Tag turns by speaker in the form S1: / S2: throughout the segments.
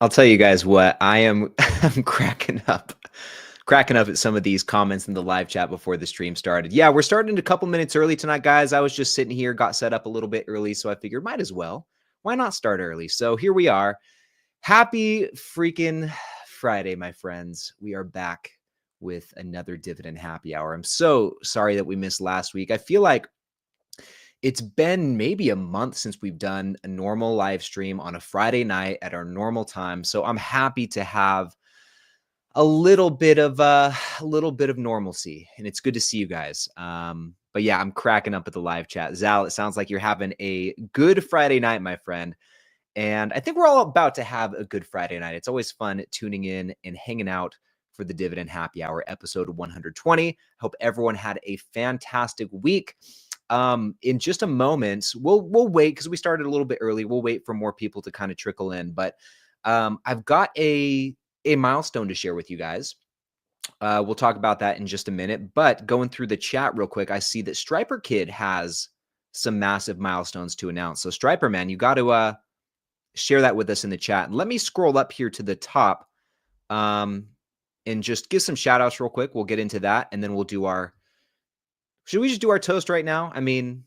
S1: I'll tell you guys what, I'm cracking up at some of these comments in the live chat before the stream started. Yeah, we're starting a couple minutes early tonight, guys. I was just sitting here, got set up a little bit early, so I figured might as well. Why not start early? So here we are. Happy freaking Friday, my friends. We are back with another Dividend Happy Hour. I'm so sorry that we missed last week. I feel like it's been maybe a month since we've done a normal live stream on a Friday night at our normal time. So I'm happy to have a little bit of normalcy, and it's good to see you guys. But yeah, I'm cracking up at the live chat. Zal, it sounds like you're having a good Friday night, my friend. And I think we're all about to have a good Friday night. It's always fun tuning in and hanging out for the Dividend Happy Hour, episode 120. Hope everyone had a fantastic week. In just a moment, we'll wait because we started a little bit early. We'll wait for more people to kind of trickle in, but I've got a milestone to share with you guys. We'll talk about that in just a minute, but going through the chat real quick, I see that Striper Kid has some massive milestones to announce. So Striper, man, you got to share that with us in the chat. And let me scroll up here to the top and just give some shout outs real quick. We'll get into that, and then we'll do our should we just do our toast right now? I mean,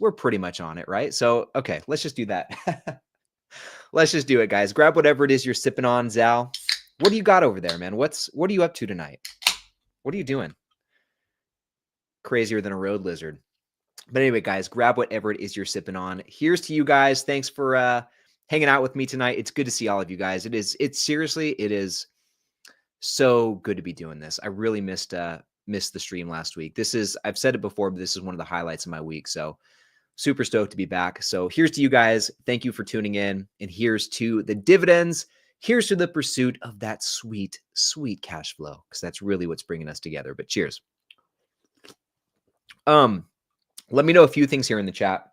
S1: we're pretty much on it, right? So, okay, let's just do that. Let's just do it, guys. Grab whatever it is you're sipping on, Zal. What do you got over there, man? What are you up to tonight? What are you doing? Crazier than a road lizard. But anyway, guys, grab whatever it is you're sipping on. Here's to you guys. Thanks for hanging out with me tonight. It's good to see all of you guys. It is so good to be doing this. I really missed the stream last week. I've said it before, but this is one of the highlights of my week. So super stoked to be back. So here's to you guys. Thank you for tuning in. And here's to the dividends. Here's to the pursuit of that sweet, sweet cash flow, because that's really what's bringing us together. But cheers. Let me know a few things here in the chat.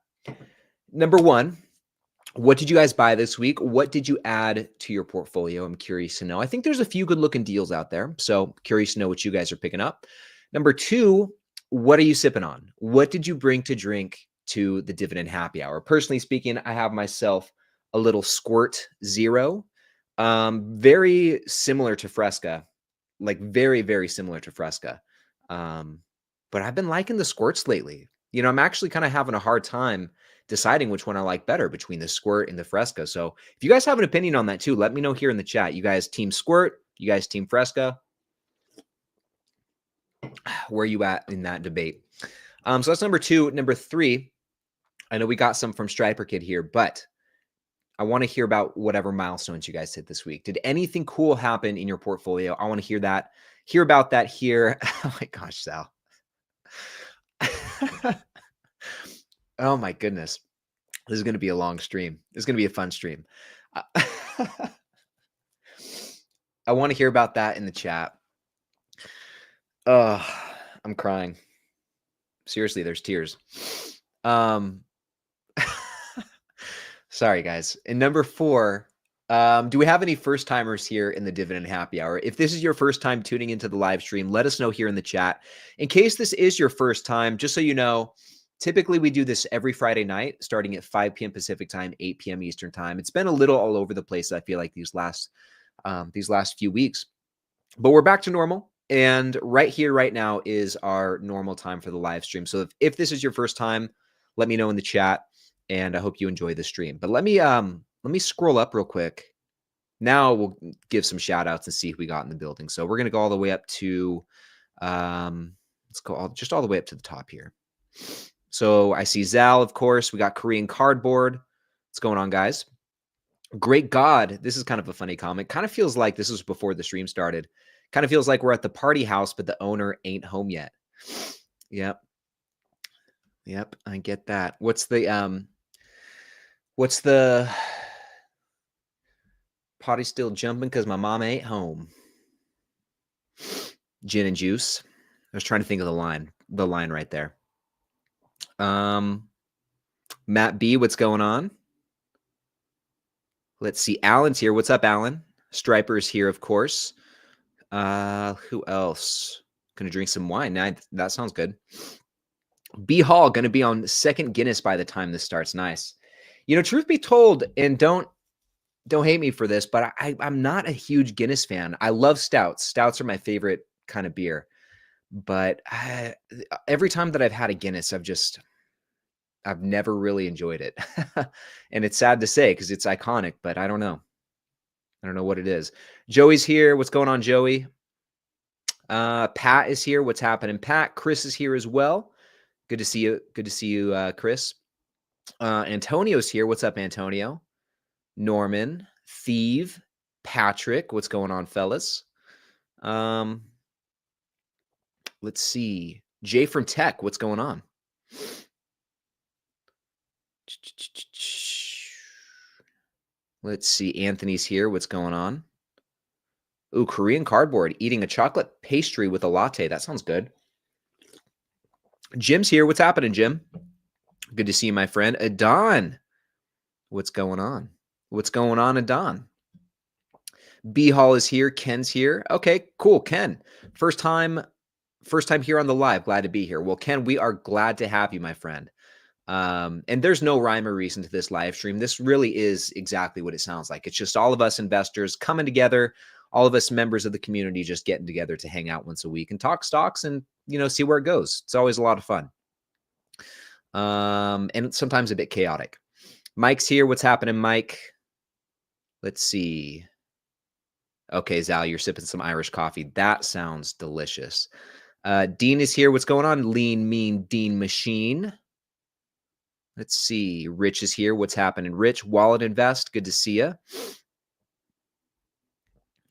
S1: Number one, what did you guys buy this week? What did you add to your portfolio? I'm curious to know. I think there's a few good looking deals out there. So curious to know what you guys are picking up. Number two, what are you sipping on? What did you bring to drink to the Dividend Happy Hour? Personally speaking, I have myself a little Squirt Zero. Very similar to Fresca, like very, very similar to Fresca. But I've been liking the Squirts lately. You know, I'm actually kind of having a hard time deciding which one I like better between the Squirt and the Fresca. So if you guys have an opinion on that too, let me know here in the chat. You guys team Squirt? You guys team Fresca? Where are you at in that debate? So that's number two. Number three, I know we got some from Striper Kid here, but I want to hear about whatever milestones you guys hit this week. Did anything cool happen in your portfolio? I want to hear about that here. Oh my gosh, Sal. Oh my goodness. This is going to be a long stream. This is going to be a fun stream. I want to hear about that in the chat. I'm crying. Seriously, there's tears. Sorry, guys. And number four, do we have any first timers here in the Dividend Happy Hour? If this is your first time tuning into the live stream, let us know here in the chat. In case this is your first time, just so you know, typically we do this every Friday night, starting at 5 p.m. Pacific time, 8 p.m. Eastern time. It's been a little all over the place, I feel like, these last few weeks. But we're back to normal. And right here, right now is our normal time for the live stream. So if this is your first time, let me know in the chat. And I hope you enjoy the stream. But let me scroll up real quick. Now we'll give some shout outs and see who we got in the building. So we're going to go all the way up to, let's go just all the way up to the top here. So I see Zal, of course. We got Korean Cardboard. What's going on, guys? Great God. This is kind of a funny comment. Kind of feels like this was before the stream started. Kind of feels like we're at the party house, but the owner ain't home yet. Yep. Yep, I get that. What's the potty still jumping because my mom ain't home? Gin and juice. I was trying to think of the line right there. Matt B, what's going on? Let's see. Alan's here. What's up, Alan? Striper's here, of course. Who else? Gonna drink some wine. That sounds good. B Hall gonna be on second Guinness by the time this starts. Nice. You know, truth be told, and don't don't hate me for this, but I'm not a huge Guinness fan. I love stouts. Stouts are my favorite kind of beer. But every time that I've had a Guinness, I've never really enjoyed it. And it's sad to say because it's iconic, but I don't know. I don't know what it is. Joey's here. What's going on, Joey? Pat is here. What's happening, Pat? Chris is here as well. Good to see you. Good to see you, Chris. Antonio's here. What's up, Antonio? Norman, Thieve, Patrick. What's going on, fellas? Let's see. Jay from Tech. What's going on? Let's see. Anthony's here. What's going on? Ooh, Korean cardboard. Eating a chocolate pastry with a latte. That sounds good. Jim's here. What's happening, Jim? Good to see you, my friend. Adon. What's going on? What's going on, Adon? B Hall is here. Ken's here. Okay, cool. Ken, first time here on the live. Glad to be here. Well, Ken, we are glad to have you, my friend. And there's no rhyme or reason to this live stream. This really is exactly what it sounds like. It's just all of us investors coming together, all of us members of the community just getting together to hang out once a week and talk stocks and, see where it goes. It's always a lot of fun. And sometimes a bit chaotic. Mike's here. What's happening, Mike? Let's see. Okay, Zal, you're sipping some Irish coffee. That sounds delicious. Dean is here. What's going on? Lean, mean Dean Machine. Let's see. Rich is here. What's happening? Rich, Wallet Invest. Good to see you.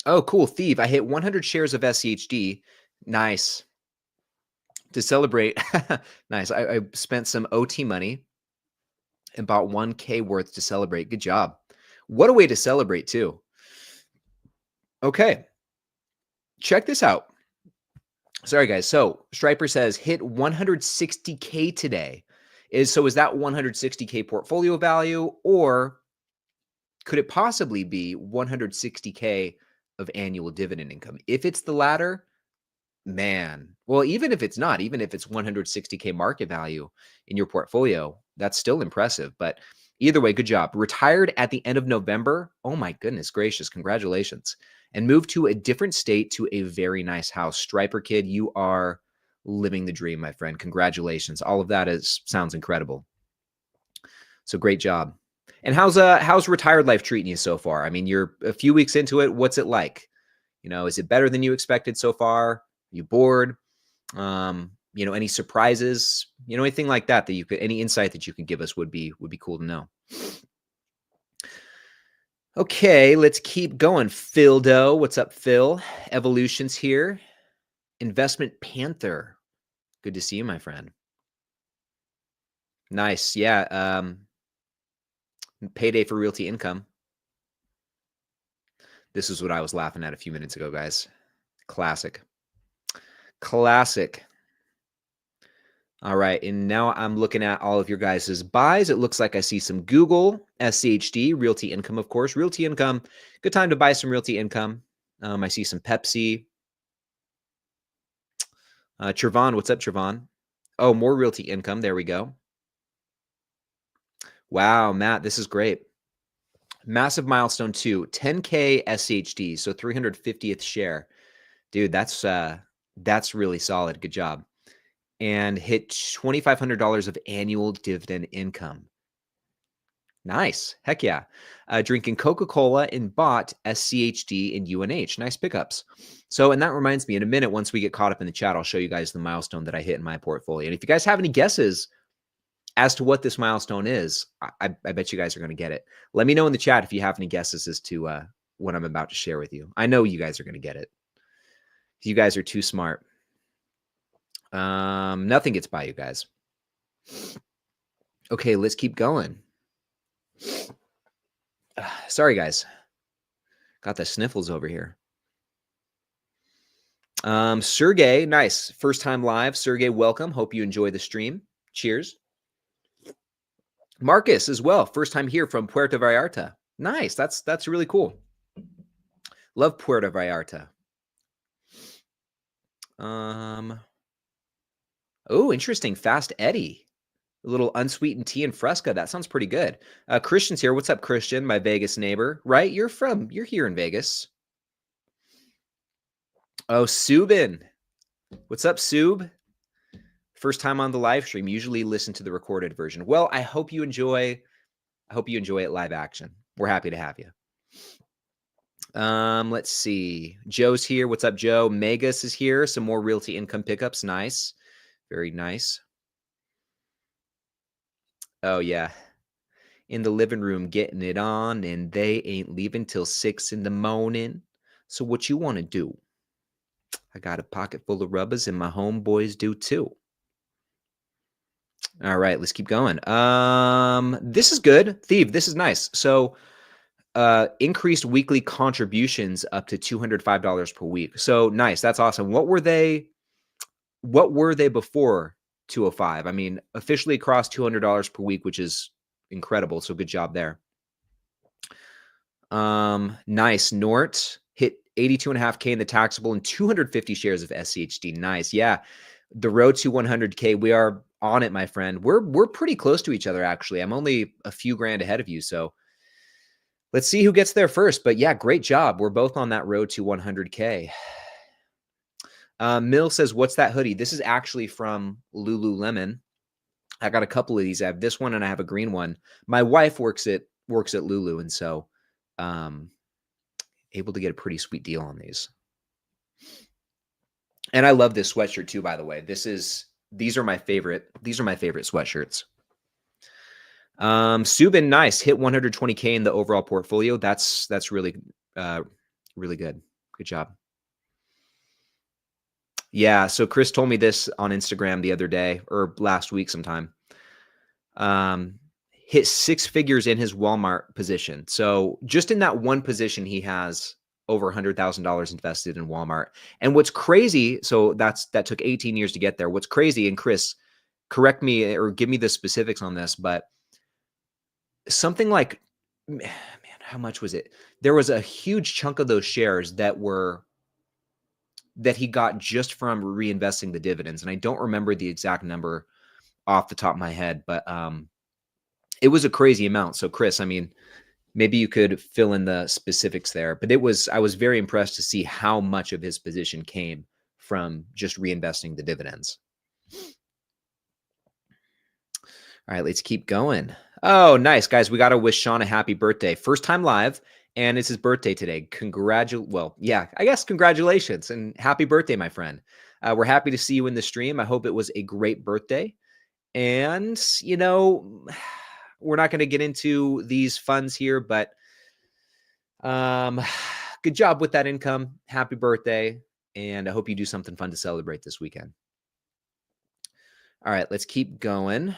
S1: Oh, cool. Thief. I hit 100 shares of SCHD. Nice. To celebrate. Nice. I spent some OT money and bought 1K worth to celebrate. Good job. What a way to celebrate, too. Okay. Check this out. Sorry, guys. So Striper says hit 160K today. Is that 160K portfolio value, or could it possibly be 160K of annual dividend income? If it's the latter, man, well, even if it's not, even if it's 160K market value in your portfolio, that's still impressive. But either way, good job. Retired at the end of November. Oh my goodness gracious. Congratulations. And moved to a different state to a very nice house. Striper Kid, you are living the dream, my friend. Congratulations. All of that sounds incredible. So great job. And how's retired life treating you so far? I mean, you're a few weeks into it. What's it like? Is it better than you expected so far? Are you bored? Any surprises? Anything like that you could, any insight that you could give us would be cool to know. Okay, let's keep going. Phil Doe, what's up, Phil? Evolution's here. Investment Panther. Good to see you, my friend. Nice. Yeah. Payday for Realty Income. This is what I was laughing at a few minutes ago, guys. Classic. All right. And now I'm looking at all of your guys' buys. It looks like I see some Google, SCHD, Realty Income, of course. Realty Income. Good time to buy some Realty Income. I see some Pepsi. Trevon, what's up, Trevon? Oh, more Realty Income. There we go. Wow, Matt, this is great. Massive milestone 2, 10K SCHD, so 350th share. Dude, that's really solid. Good job. And hit $2,500 of annual dividend income. Nice. Heck yeah. Drinking Coca-Cola and bought SCHD and UNH. Nice pickups. So, and that reminds me, in a minute, once we get caught up in the chat, I'll show you guys the milestone that I hit in my portfolio. And if you guys have any guesses as to what this milestone is, I bet you guys are going to get it. Let me know in the chat if you have any guesses as to what I'm about to share with you. I know you guys are going to get it. You guys are too smart. Nothing gets by you guys. Okay, let's keep going. Sorry, guys. Got the sniffles over here. Sergey, nice. First time live. Sergey, welcome. Hope you enjoy the stream. Cheers. Marcus as well. First time here from Puerto Vallarta. Nice. That's really cool. Love Puerto Vallarta. Oh, interesting. Fast Eddie. A little unsweetened tea and Fresca. That sounds pretty good. Christian's here. What's up, Christian? My Vegas neighbor, right? You're here in Vegas. Oh, Subin. What's up, Sub? First time on the live stream. Usually listen to the recorded version. Well, I hope you enjoy it live action. We're happy to have you. Let's see. Joe's here. What's up, Joe? Megas is here. Some more realty income pickups. Nice. Very nice. Oh, yeah. In the living room getting it on, and they ain't leaving till 6 in the morning. So what you want to do? I got a pocket full of rubbers, and my homeboys do too. All right, let's keep going. This is good. Thief, this is nice. So increased weekly contributions up to $205 per week. So nice. That's awesome. What were they before 205? I mean, officially crossed $200 per week, which is incredible. So good job there. Nice. Nort hit 82.5K in the taxable and 250 shares of SCHD. Nice. Yeah. The road to 100K. We are on it, my friend. We're pretty close to each other, actually. I'm only a few grand ahead of you. So let's see who gets there first. But yeah, great job. We're both on that road to 100K. Mill says, what's that hoodie? This is actually from Lululemon. I got a couple of these. I have this one and I have a green one. My wife works at Lulu, and so able to get a pretty sweet deal on these. And I love this sweatshirt too, by the way. These are my favorite sweatshirts. Subin, nice. Hit 120K in the overall portfolio. That's really really good. Good job. Yeah, so Chris told me this on Instagram the other day or last week sometime. Hit 6 figures in his Walmart position. So just in that one position, he has over $100,000 invested in Walmart. And what's crazy, so that took 18 years to get there. What's crazy, and Chris, correct me or give me the specifics on this, but something like, man, how much was it? There was a huge chunk of those shares that he got just from reinvesting the dividends. And I don't remember the exact number off the top of my head, but it was a crazy amount. So Chris, I mean, maybe you could fill in the specifics there, but I was very impressed to see how much of his position came from just reinvesting the dividends. All right, let's keep going. Oh, nice, guys. We got to wish Sean a happy birthday. First time live, and it's his birthday today. I guess congratulations and happy birthday, my friend. We're happy to see you in the stream. I hope it was a great birthday. And, we're not going to get into these funds here, but good job with that income. Happy birthday. And I hope you do something fun to celebrate this weekend. All right, let's keep going.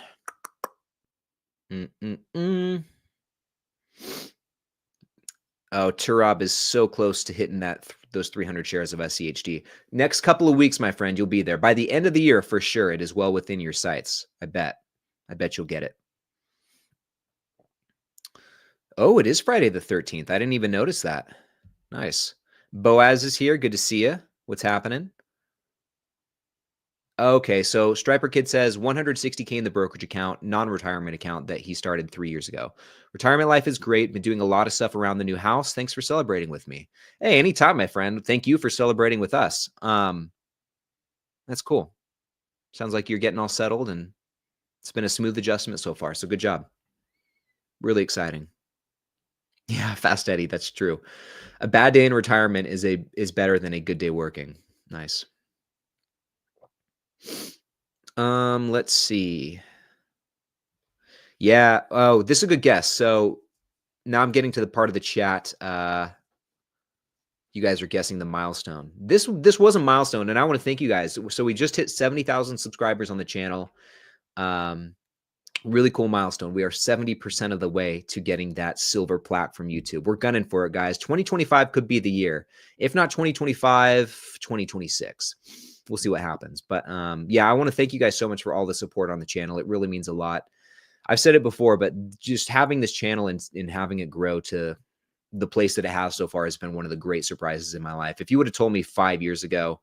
S1: Oh, Turab is so close to hitting those 300 shares of SCHD. Next couple of weeks, my friend, you'll be there. By the end of the year, for sure, it is well within your sights. I bet you'll get it. Oh, it is Friday the 13th. I didn't even notice that. Nice. Boaz is here. Good to see you. What's happening? Okay, so Striper Kid says 160K in the brokerage account, non-retirement account that he started 3 years ago. Retirement life is great. Been doing a lot of stuff around the new house. Thanks for celebrating with me. Hey, anytime, my friend. Thank you for celebrating with us. That's cool. Sounds like you're getting all settled, and it's been a smooth adjustment so far. So good job. Really exciting. Yeah, Fast Eddie. That's true. A bad day in retirement is better than a good day working. Nice. Let's see. Yeah. Oh, this is a good guess. So now I'm getting to the part of the chat. You guys are guessing the milestone. This was a milestone, and I want to thank you guys. So we just hit 70,000 subscribers on the channel. Really cool milestone. We are 70% of the way to getting that silver plaque from YouTube. We're gunning for it, guys. 2025 could be the year. If not 2025, 2026. We'll see what happens. But yeah, I want to thank you guys so much for all the support on the channel. It really means a lot. I've said it before, but just having this channel and having it grow to the place that it has so far has been one of the great surprises in my life. If you would have told me 5 years ago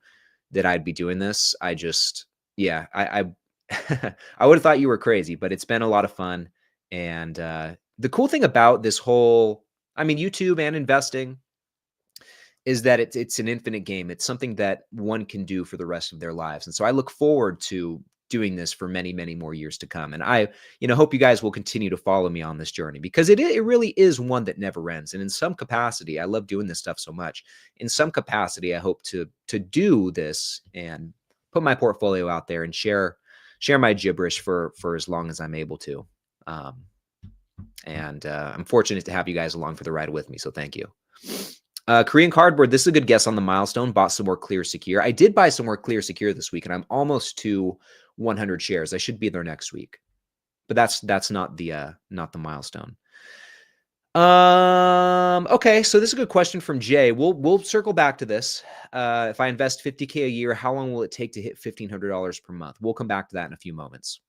S1: that I'd be doing this, I I would have thought you were crazy, but it's been a lot of fun. And the cool thing about this whole, I mean, YouTube and investing is that it's an infinite game. It's something that one can do for the rest of their lives. And so I look forward to doing this for many, many more years to come. And I, hope you guys will continue to follow me on this journey because it really is one that never ends. And in some capacity, I love doing this stuff so much. In some capacity, I hope to do this and put my portfolio out there and share my gibberish for as long as I'm able to. And I'm fortunate to have you guys along for the ride with me. So thank you. Korean Cardboard, this is a good guess on the milestone. Bought some more Clear Secure. I did buy some more Clear Secure this week, and I'm almost to 100 shares. I should be there next week, but that's not the milestone. Okay, so this is a good question from Jay. We'll circle back to this. If I invest $50K a year, how long will it take to hit $1,500 per month? We'll come back to that in a few moments.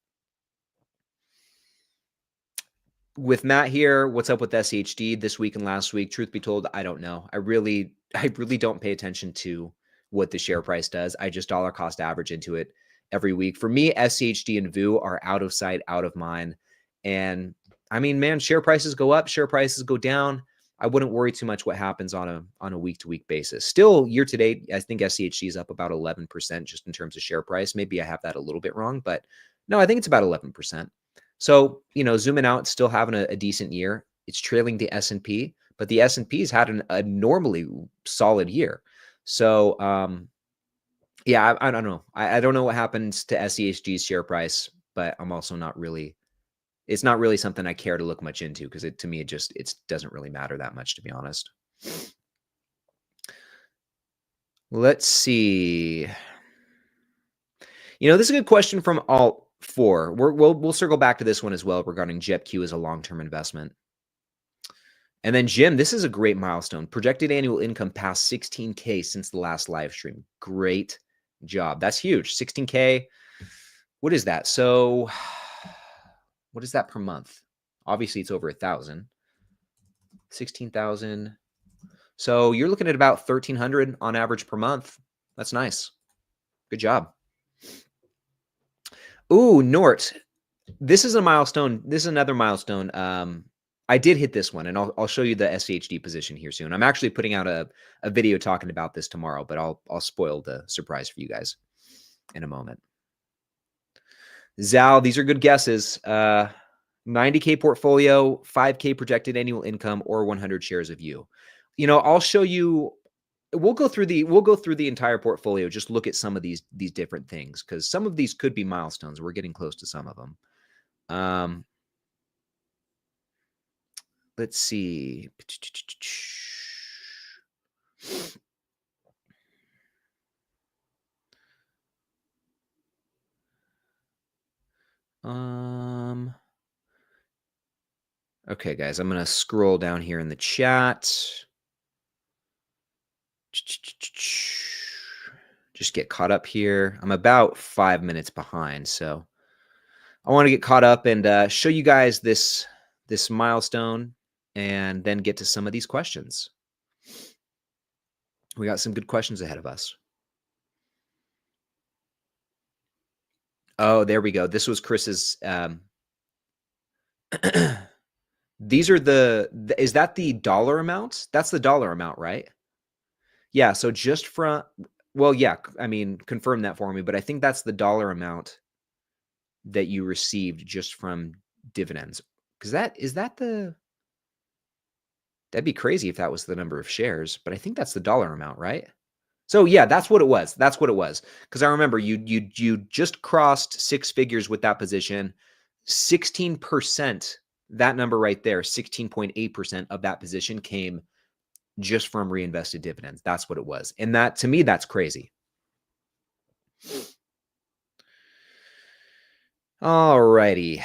S1: With Matt here, what's up with SHD this week and last week? Truth be told, I don't know. I really don't pay attention to what the share price does. I just dollar cost average into it every week. For me, SHD and VU are out of sight, out of mind. And I mean, man, share prices go up, share prices go down. I wouldn't worry too much what happens on a week-to-week basis. Still, year to date, I think SCHD is up about 11% just in terms of share price. Maybe I have that a little bit wrong, but no, I think it's about 11%. So, zooming out, still having a decent year. It's trailing the S&P, but the S&P's had a normally solid year. So, yeah, I don't know. I don't know what happens to SCHG's share price, but I'm also not really, it's not really something I care to look much into because to me, it doesn't really matter that much, to be honest. Let's see. This is a good question from Alt4. We'll circle back to this one as well regarding JetQ as a long-term investment. And then Jim, this is a great milestone. Projected annual income past 16K since the last live stream. Great job. That's huge. 16K. What is that? So what is that per month? Obviously, it's over 1,000. 16,000. So you're looking at about 1,300 on average per month. That's nice. Good job. Ooh, Nort. This is a milestone. This is another milestone. I did hit this one, and I'll show you the SHD position here soon. I'm actually putting out a video talking about this tomorrow, but I'll spoil the surprise for you guys in a moment. Zal, these are good guesses. 90K portfolio, 5K projected annual income, or 100 shares of you. I'll show you. We'll go through the entire portfolio. Just look at some of these different things because some of these could be milestones. We're getting close to some of them. Let's see. Okay, guys, I'm going to scroll down here in the chat. Just get caught up here. I'm about 5 minutes behind, so I want to get caught up and show you guys this milestone and then get to some of these questions. We got some good questions ahead of us. Oh, there we go. This was Chris's. These are is that the dollar amount? That's the dollar amount, right? Yeah. So just from, well, yeah, I mean, confirm that for me, but I think that's the dollar amount that you received just from dividends. Because that'd be crazy if that was the number of shares, but I think that's the dollar amount, right? So yeah, that's what it was. That's what it was. Because I remember you just crossed six figures with that position. 16%, that number right there, 16.8% of that position came just from reinvested dividends. That's what it was. And that, to me, that's crazy. All righty.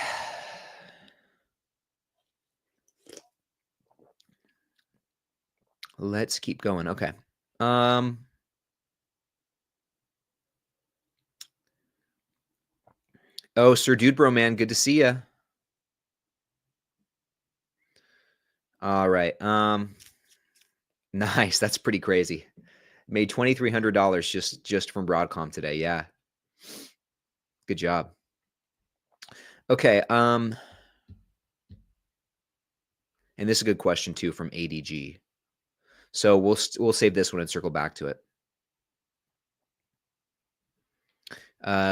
S1: Let's keep going. Okay. Oh, Sir Dude Bro, man, good to see you. All right. Nice. That's pretty crazy. Made $2,300 just from Broadcom today. Yeah. Good job. Okay. And this is a good question too from ADG. So we'll save this one and circle back to it.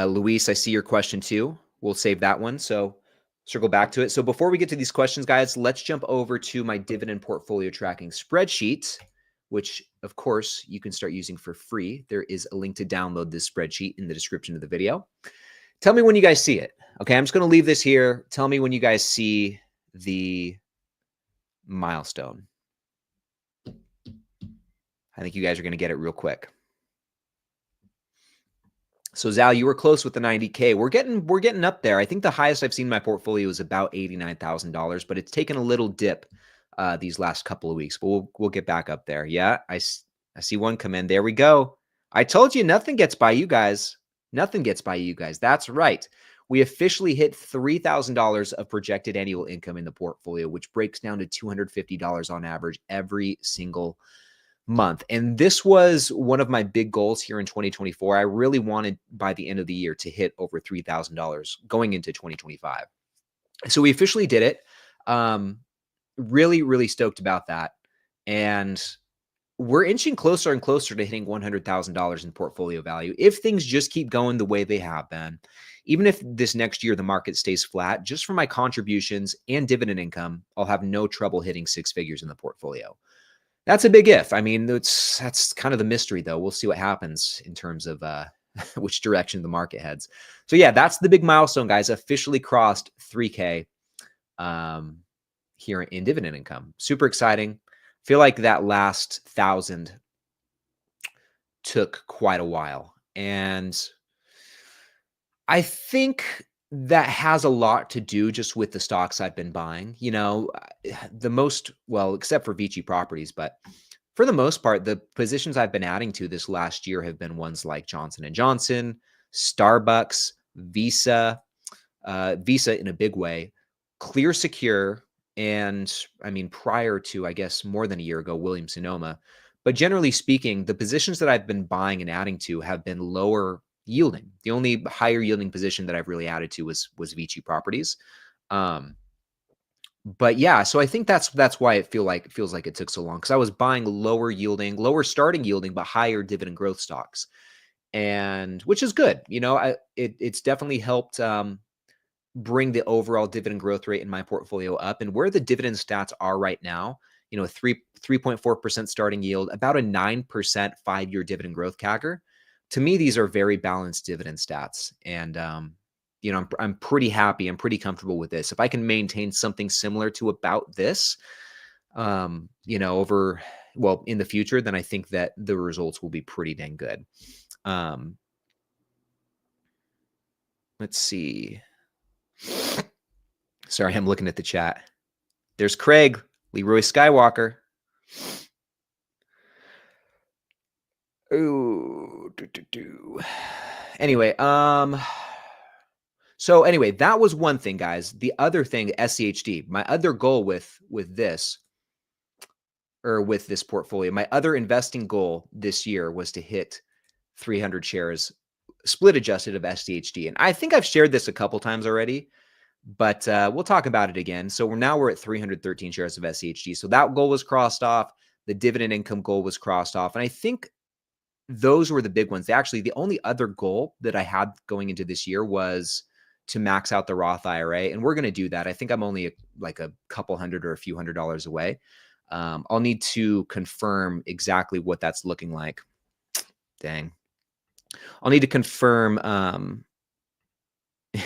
S1: Luis, I see your question too. We'll save that one. So circle back to it. So before we get to these questions, guys, let's jump over to my dividend portfolio tracking spreadsheet, which of course you can start using for free. There is a link to download this spreadsheet in the description of the video. Tell me when you guys see it. Okay, I'm just going to leave this here. Tell me when you guys see the milestone. I think you guys are going to get it real quick. So Zal, you were close with the 90K. We're getting up there. I think the highest I've seen in my portfolio is about $89,000, but it's taken a little dip these last couple of weeks. But we'll get back up there. Yeah, I see one come in. There we go. I told you nothing gets by you guys. Nothing gets by you guys. That's right. We officially hit $3,000 of projected annual income in the portfolio, which breaks down to $250 on average every single month. And this was one of my big goals here in 2024. I really wanted by the end of the year to hit over $3,000 going into 2025. So we officially did it. Really, really stoked about that. And we're inching closer and closer to hitting $100,000 in portfolio value. If things just keep going the way they have been, even if this next year the market stays flat, just from my contributions and dividend income, I'll have no trouble hitting six figures in the portfolio. That's a big if. I mean, that's kind of the mystery, though. We'll see what happens in terms of which direction the market heads. So yeah, that's the big milestone, guys. Officially crossed 3K here in dividend income. Super exciting. Feel like that last 1,000 took quite a while, and I think that has a lot to do just with the stocks I've been buying. You know, well, except for Vici Properties, but for the most part, the positions I've been adding to this last year have been ones like Johnson & Johnson, Starbucks, Visa in a big way, Clear Secure, and I mean, prior to, I guess, more than a year ago, Williams-Sonoma. But generally speaking, the positions that I've been buying and adding to have been lower yielding. The only higher yielding position that I've really added to was Vici Properties. But yeah, so I think that's why it feels like it took so long, because I was buying lower starting yielding, but higher dividend growth stocks, and which is good. You know, it's definitely helped bring the overall dividend growth rate in my portfolio up. And where the dividend stats are right now, you know, 3.4% starting yield, about a 9% 5-year dividend growth CAGR. To me, these are very balanced dividend stats. And, you know, I'm pretty happy. I'm pretty comfortable with this. If I can maintain something similar to about this, you know, in the future, then I think that the results will be pretty dang good. Let's see. Sorry, I'm looking at the chat. There's Craig, Leroy Skywalker. Ooh, Anyway, so anyway, that was one thing, guys. The other thing, SCHD, my other goal with this portfolio, my other investing goal this year was to hit 300 shares split adjusted of SCHD. And I think I've shared this a couple times already, but we'll talk about it again. So we're at 313 shares of SCHD. So that goal was crossed off. The dividend income goal was crossed off. And I think those were the big ones. Actually, the only other goal that I had going into this year was to max out the Roth IRA. And we're going to do that. I think I'm only like a couple hundred or a few $100s away. I'll need to confirm exactly what that's looking like. Dang. I'll need to confirm.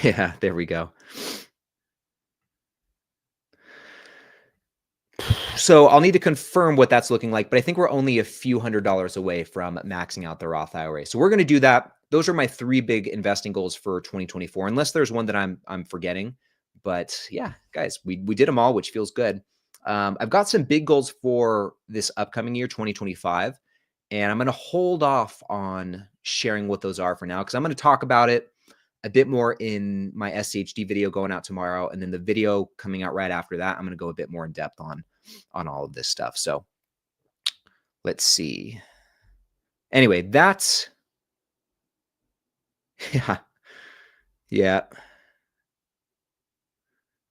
S1: Yeah, there we go. So I'll need to confirm what that's looking like, but I think we're only a few $100s away from maxing out the Roth IRA. So we're going to do that. Those are my 3 big investing goals for 2024, unless there's one that I'm forgetting. But yeah, guys, we did them all, which feels good. I've got some big goals for this upcoming year, 2025, and I'm going to hold off on sharing what those are for now, because I'm going to talk about it a bit more in my SCHD video going out tomorrow. And then the video coming out right after that, I'm going to go a bit more in depth on all of this stuff. So let's see. Anyway, that's, yeah.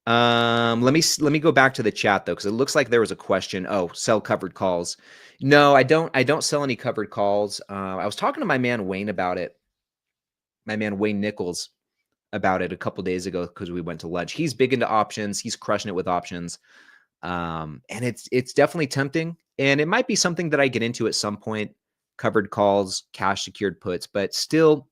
S1: Let me go back to the chat though, because it looks like there was a question. Oh, sell covered calls. No, I don't sell any covered calls. I was talking to my man Wayne about it. My man Wayne Nichols about it a couple days ago because we went to lunch. He's big into options. He's crushing it with options. And it's definitely tempting. And it might be something that I get into at some point, covered calls, cash secured puts, but still,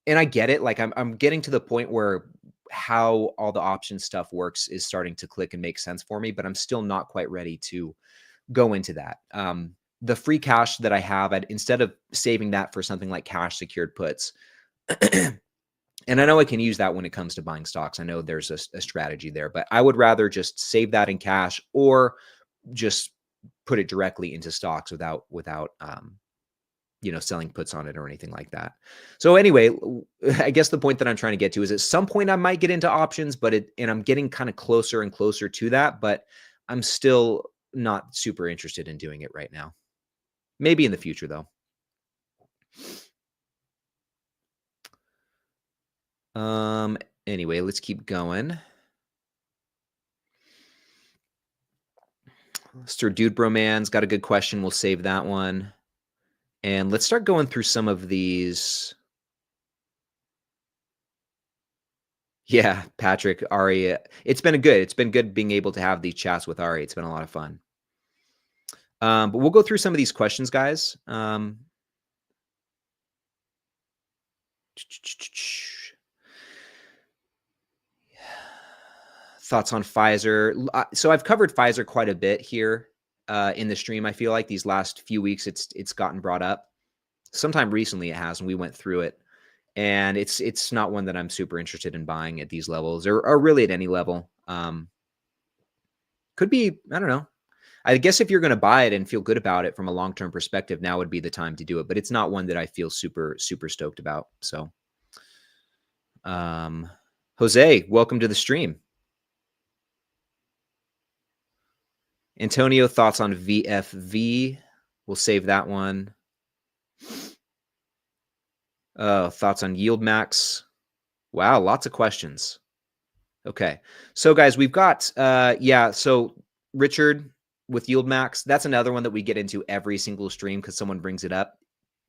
S1: and I get it. Like I'm getting to the point where how all the option stuff works is starting to click and make sense for me, but I'm still not quite ready to go into that. The free cash that I have, instead of saving that for something like cash secured puts, and I know I can use that when it comes to buying stocks. I know there's a strategy there, but I would rather just save that in cash or just put it directly into stocks without selling puts on it or anything like that. So anyway, I guess the point that I'm trying to get to is at some point I might get into options, and I'm getting kind of closer and closer to that, but I'm still not super interested in doing it right now. Maybe in the future though. Anyway, let's keep going. Mr. Dude Broman's got a good question. We'll save that one. And let's start going through some of these. Yeah, Patrick, Ari, it's been good. It's been good being able to have these chats with Ari. It's been a lot of fun. But we'll go through some of these questions, guys. Thoughts on Pfizer. So I've covered Pfizer quite a bit here in the stream. I feel like these last few weeks it's gotten brought up. Sometime recently it has, and we went through it. And it's not one that I'm super interested in buying at these levels or really at any level. Could be, I don't know. I guess if you're going to buy it and feel good about it from a long-term perspective, now would be the time to do it. But it's not one that I feel super, super stoked about. So, Jose, welcome to the stream. Antonio, thoughts on VFV? We'll save that one. Thoughts on yield max? Wow, lots of questions. Okay. So guys, we've got, so Richard with yield max, that's another one that we get into every single stream because someone brings it up.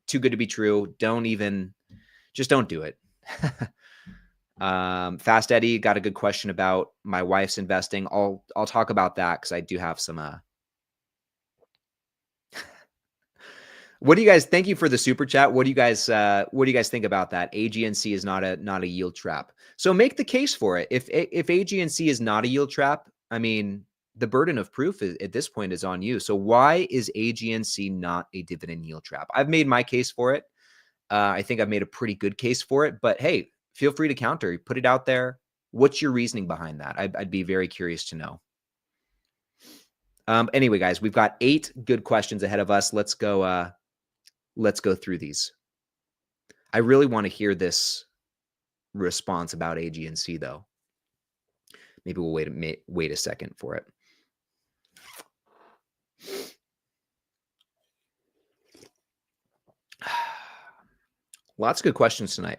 S1: Too good to be true. Just don't do it. Fast Eddie got a good question about my wife's investing. I'll talk about that because I do have some, what do you guys, thank you for the super chat. What do you guys think about that? AGNC is not a yield trap. So make the case for it. If AGNC is not a yield trap, I mean, the burden of proof at this point is on you. So why is AGNC not a dividend yield trap? I've made my case for it. I think I've made a pretty good case for it, but hey, feel free to counter, put it out there. What's your reasoning behind that? I'd be very curious to know. Anyway, guys, we've got 8 good questions ahead of us. Let's go through these. I really want to hear this response about AGNC though. Maybe we'll wait a second for it. Lots of good questions tonight.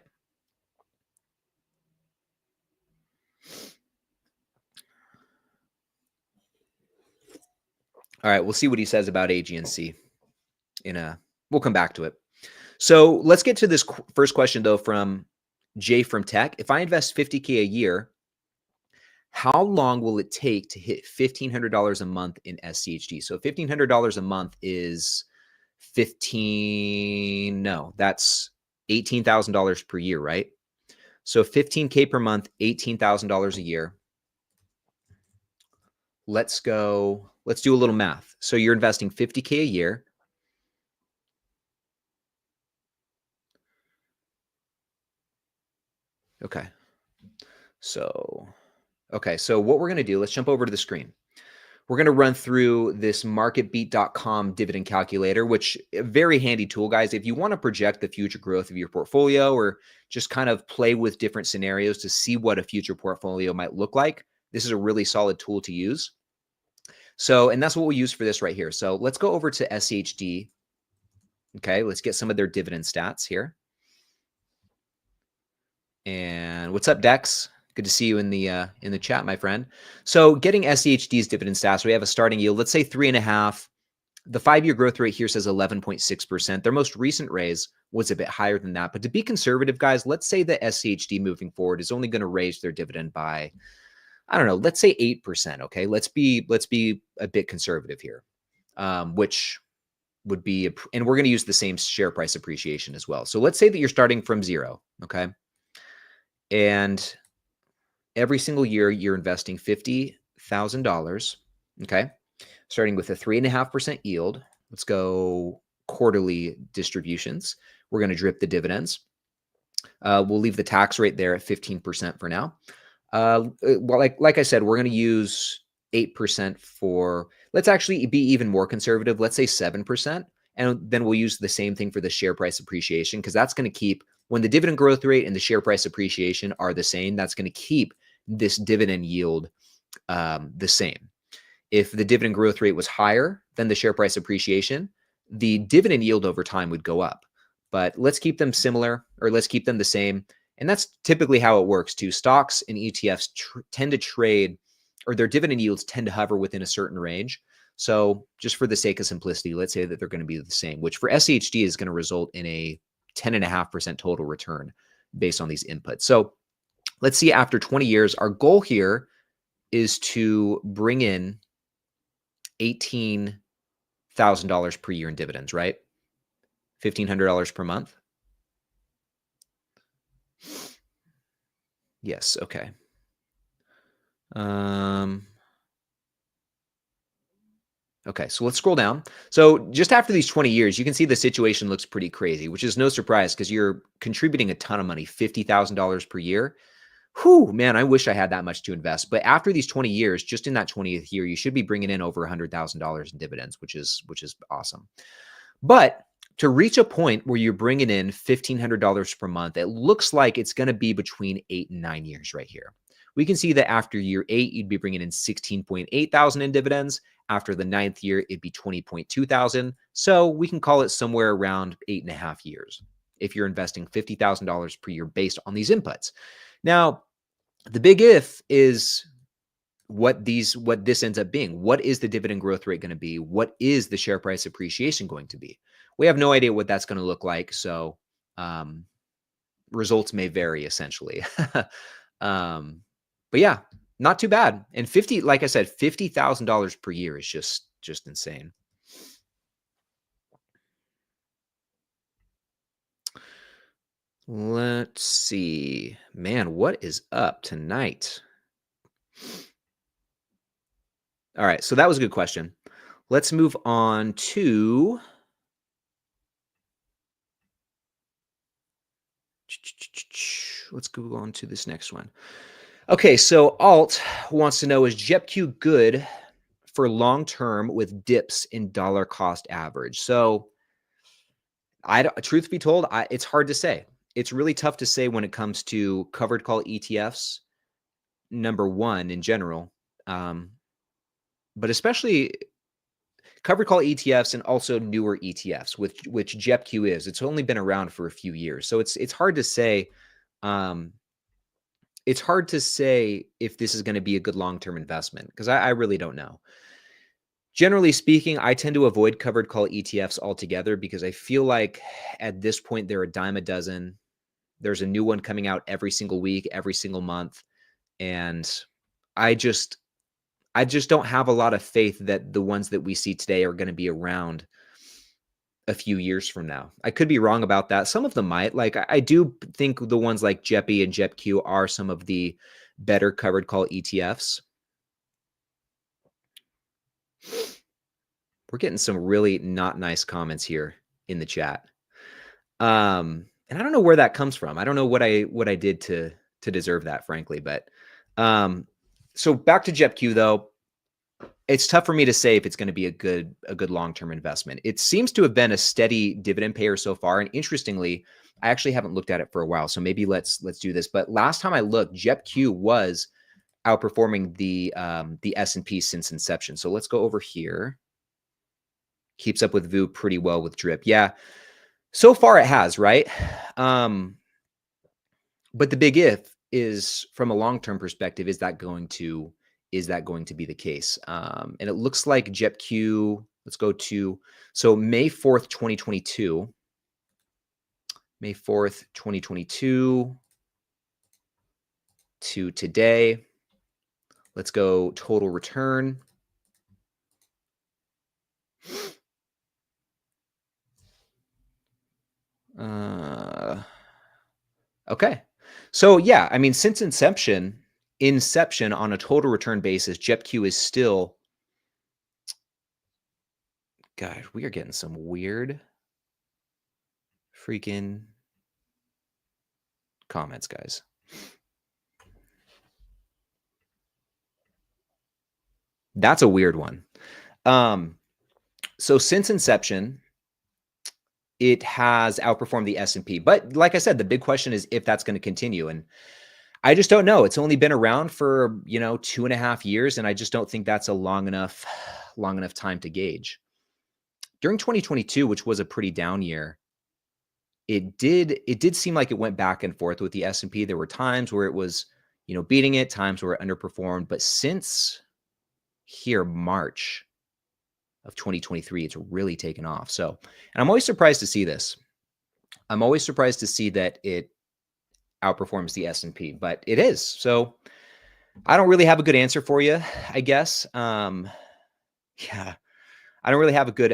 S1: All right, we'll see what he says about AGNC we'll come back to it. So let's get to this first question though from Jay from Tech. If I invest $50K a year, how long will it take to hit $1,500 a month in SCHD? So $1,500 a month is that's $18,000 per year, right? So 15K per month, $18,000 a year. Let's do a little math. So you're investing 50K a year. Okay. So what we're going to do, let's jump over to the screen. We're going to run through this marketbeat.com dividend calculator, which a very handy tool, guys. If you want to project the future growth of your portfolio or just kind of play with different scenarios to see what a future portfolio might look like, this is a really solid tool to use. So, and that's what we'll use for this right here. So let's go over to SHD. Okay, let's get some of their dividend stats here. And what's up, Dex? Good to see you in the chat, my friend. So getting SEHD's dividend stats, we have a starting yield, let's say 3.5. The 5-year growth rate here says 11.6%. Their most recent raise was a bit higher than that. But to be conservative, guys, let's say that SCHD moving forward is only going to raise their dividend by, I don't know, let's say 8%. Okay, let's be a bit conservative here, which would be, and we're going to use the same share price appreciation as well. So let's say that you're starting from 0. Okay, and every single year you're investing $50,000. Okay, starting with a 3.5% yield. Let's go quarterly distributions. We're going to drip the dividends. We'll leave the tax rate there at 15% for now. Well, like I said, we're going to use 8% for, let's actually be even more conservative. Let's say 7%. And then we'll use the same thing for the share price appreciation, because that's going to keep, when the dividend growth rate and the share price appreciation are the same, that's going to keep this dividend yield the same. If the dividend growth rate was higher than the share price appreciation, the dividend yield over time would go up. But let's keep them similar, or let's keep them the same. And that's typically how it works too. Stocks and ETFs tend to trade, or their dividend yields tend to hover within a certain range. So just for the sake of simplicity, let's say that they're going to be the same, which for SHD is going to result in a 10.5% total return based on these inputs. So let's see, after 20 years, our goal here is to bring in $18,000 per year in dividends, right? $1,500 per month. Yes. Okay. Okay, so let's scroll down. So just after these 20 years, you can see the situation looks pretty crazy, which is no surprise because you're contributing a ton of money, $50,000 per year. Whew, man, I wish I had that much to invest. But after these 20 years, just in that 20th year, you should be bringing in over $100,000 in dividends, which is awesome. But to reach a point where you're bringing in $1,500 per month, it looks like it's going to be between 8 and 9 years right here. We can see that after year 8, you'd be bringing in 16.8 thousand in dividends. After the 9th year, it'd be 20.2 thousand. So we can call it somewhere around 8.5 years if you're investing $50,000 per year based on these inputs. Now, the big if is what this ends up being. What is the dividend growth rate going to be? What is the share price appreciation going to be? We have no idea what that's going to look like. So results may vary essentially. But yeah, not too bad. And like I said, $50,000 per year is just insane. Let's see, man, what is up tonight? All right, so that was a good question. Let's move on to let's go on to this next one. Okay, so Alt wants to know, is JEPQ good for long-term with dips in dollar cost average? So truth be told, it's hard to say. It's really tough to say when it comes to covered call ETFs, number one in general, but especially covered call ETFs and also newer ETFs, which JEPQ is. It's only been around for a few years, so it's hard to say. It's hard to say if this is going to be a good long-term investment because I really don't know. Generally speaking, I tend to avoid covered call ETFs altogether because I feel like at this point they're a dime a dozen. There's a new one coming out every single week, every single month, and I just don't have a lot of faith that the ones that we see today are going to be around a few years from now. I could be wrong about that. Some of them might. Like I do think the ones like JEPI and JEPQ are some of the better covered call ETFs. We're getting some really not nice comments here in the chat. And I don't know where that comes from. I don't know what I did to deserve that, frankly. But so back to JEPQ though. It's tough for me to say if it's going to be a good long-term investment. It seems to have been a steady dividend payer so far. And interestingly, I actually haven't looked at it for a while. So maybe let's do this. But last time I looked, JEPQ was outperforming the S&P since inception. So let's go over here. Keeps up with VU pretty well with DRIP. Yeah, so far it has, right? But the big if is from a long-term perspective, is that going to be the case? And it looks like JetQ, let's go to, so May 4th, 2022, May 4th, 2022 to today. Let's go total return. Okay. So yeah, I mean, since inception on a total return basis, JetQ is still, God, we are getting some weird freaking comments, guys. That's a weird one. So since inception, it has outperformed the S&P. But like I said, the big question is if that's going to continue. And I just don't know. It's only been around for, 2.5 years. And I just don't think that's a long enough time to gauge. During 2022, which was a pretty down year, it did seem like it went back and forth with the S&P. There were times where it was, beating it, times where it underperformed. But since here, March of 2023, it's really taken off. So, and I'm always surprised to see this. I'm always surprised to see that it outperforms the S&P, but it is. So I don't really have a good answer for you, I guess. Yeah, I don't really have a good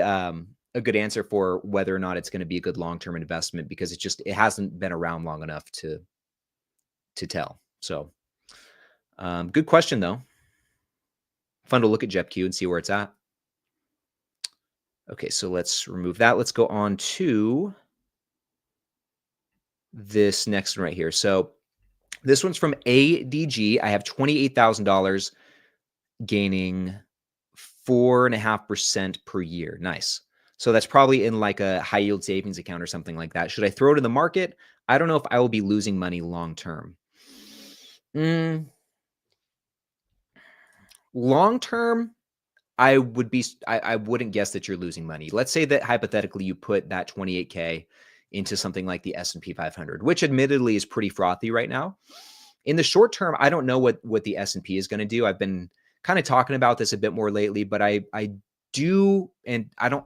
S1: answer for whether or not it's going to be a good long-term investment because it hasn't been around long enough to tell. So good question though. Fun to look at JetQ and see where it's at. Okay, so let's remove that. Let's go on to this next one right here. So this one's from ADG. I have $28,000 gaining 4.5% per year. Nice. So that's probably in like a high yield savings account or something like that. Should I throw it in the market? I don't know if I will be losing money long term. Long term, I wouldn't guess that you're losing money. Let's say that hypothetically you put that 28K into something like the S&P 500, which admittedly is pretty frothy right now. In the short term, I don't know what the S&P is going to do. I've been kind of talking about this a bit more lately, but I do, and I don't,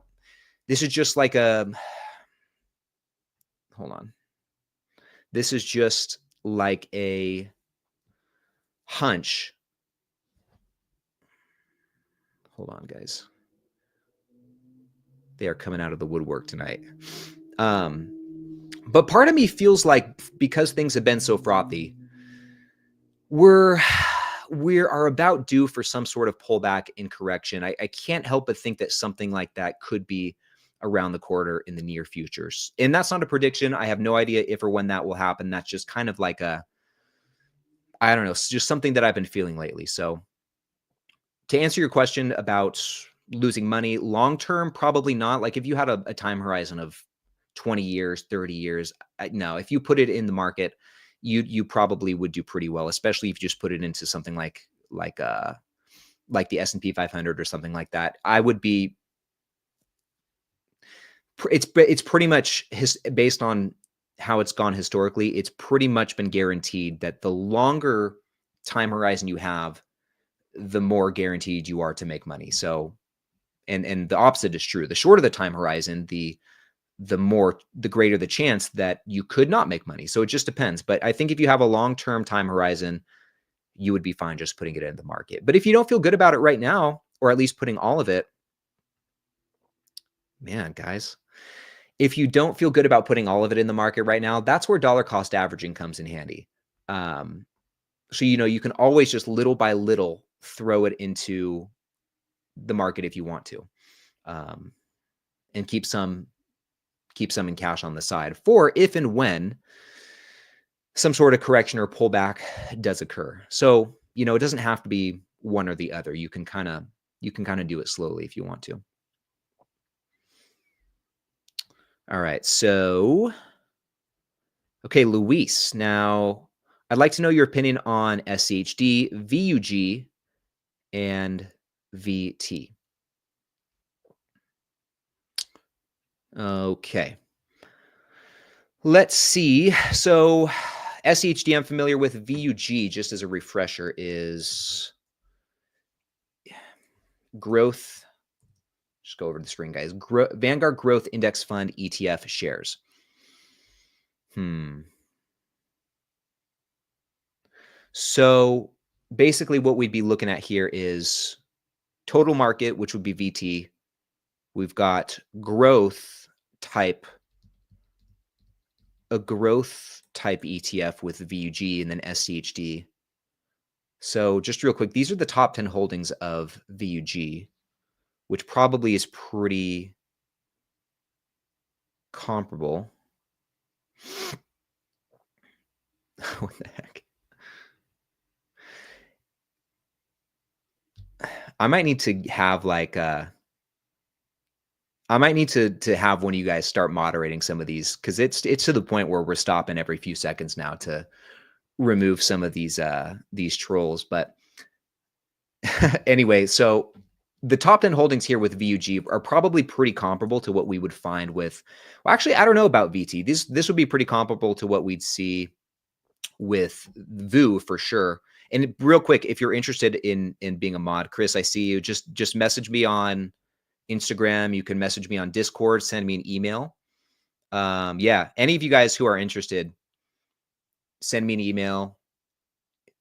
S1: this is just like hold on. This is just like a hunch. Hold on, guys. They are coming out of the woodwork tonight. But part of me feels like because things have been so frothy, we are about due for some sort of pullback in correction. I can't help but think that something like that could be around the corner in the near future. And that's not a prediction. I have no idea if or when that will happen. That's just kind of like I don't know, just something that I've been feeling lately. So to answer your question about losing money long term, probably not. Like if you had a time horizon of 20 years, 30 years, no, if you put it in the market, you probably would do pretty well, especially if you just put it into something like the S&P 500 or something like that. I would be, it's pretty much based on how it's gone historically. It's pretty much been guaranteed that the longer time horizon you have, the more guaranteed you are to make money. So, and the opposite is true. The shorter the time horizon, the greater the chance that you could not make money. So it just depends. But I think if you have a long-term time horizon, you would be fine just putting it in the market. But if you don't feel good about it right now, or at least putting all of it, man, guys, if you don't feel good about putting all of it in the market right now, that's where dollar cost averaging comes in handy. So, you can always just little by little throw it into the market if you want to, and keep some in cash on the side for if and when some sort of correction or pullback does occur. So, it doesn't have to be one or the other. You can kind of do it slowly if you want to. All right. So, okay, Luis. Now, I'd like to know your opinion on SCHD, VUG, and VT. Okay. Let's see. So SEHD I'm familiar with. VUG, just as a refresher, is growth. Just go over the screen, guys. Vanguard Growth Index Fund ETF shares. So basically what we'd be looking at here is total market, which would be VT. We've got a growth type ETF with VUG, and then SCHD. So just real quick, these are the top 10 holdings of VUG, which probably is pretty comparable. What the heck? I might need to have like I might need to have one of you guys start moderating some of these, because it's to the point where we're stopping every few seconds now to remove some of these trolls. But anyway, so the top 10 holdings here with VUG are probably pretty comparable to what we would find with, well, actually, I don't know about VT. This would be pretty comparable to what we'd see with VU for sure. And real quick, if you're interested in being a mod, Chris, I see you. Just message me on Instagram. You can message me on Discord, send me an email. Yeah, any of you guys who are interested, send me an email,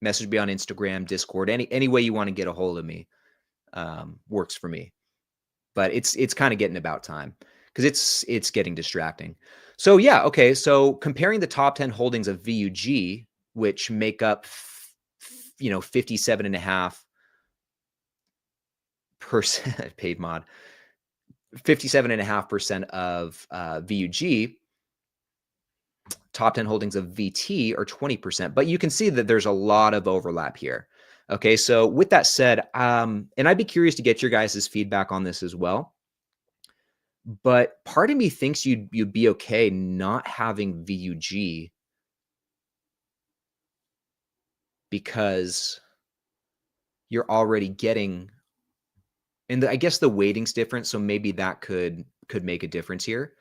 S1: message me on Instagram, Discord, any way you want to get a hold of me works for me. But it's kind of getting about time, because it's getting distracting. So yeah, okay. So comparing the top 10 holdings of VUG, which make up 57.5% paid mod, 57.5% of VUG. Top 10 holdings of VT are 20%, but you can see that there's a lot of overlap here. Okay, so with that said, and I'd be curious to get your guys' feedback on this as well. But part of me thinks you'd be okay not having VUG, because you're already getting, and I guess the weighting's different, so maybe that could make a difference here.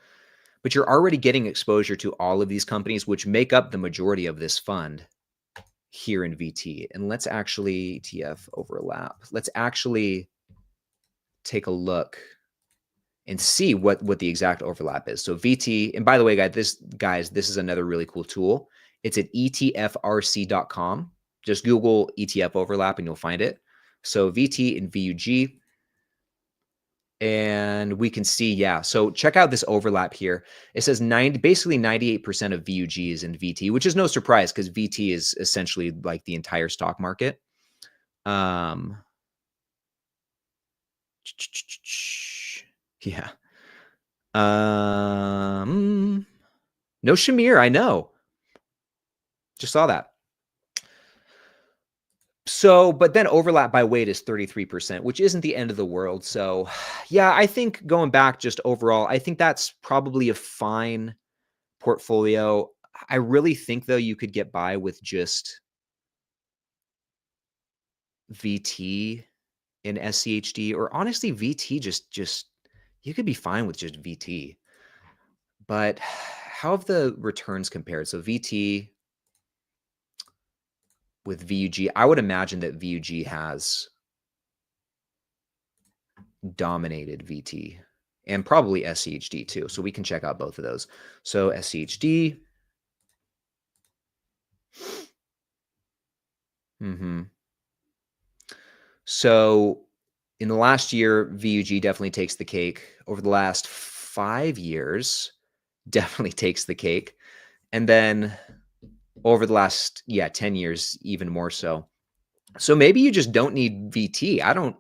S1: But you're already getting exposure to all of these companies, which make up the majority of this fund here in VT. And let's actually ETF overlap. Let's actually take a look and see what the exact overlap is. So VT, and by the way, guys, this is another really cool tool. It's at etfrc.com. Just Google ETF overlap and you'll find it. So VT and VUG. And we can see, yeah. So check out this overlap here. It says basically 98% of VUG is in VT, which is no surprise, because VT is essentially like the entire stock market. Yeah. No Shamir, I know. Just saw that. So, but then overlap by weight is 33%, which isn't the end of the world. So yeah, I think going back just overall, I think that's probably a fine portfolio. I really think though you could get by with just VT and SCHD, or honestly VT, just you could be fine with just VT. But how have the returns compared? So VT with VUG, I would imagine that VUG has dominated VT and probably SCHD too. So we can check out both of those. So SCHD. So in the last year, VUG definitely takes the cake. Over the last 5 years, definitely takes the cake. And then over the last, 10 years, even more so. So maybe you just don't need VT.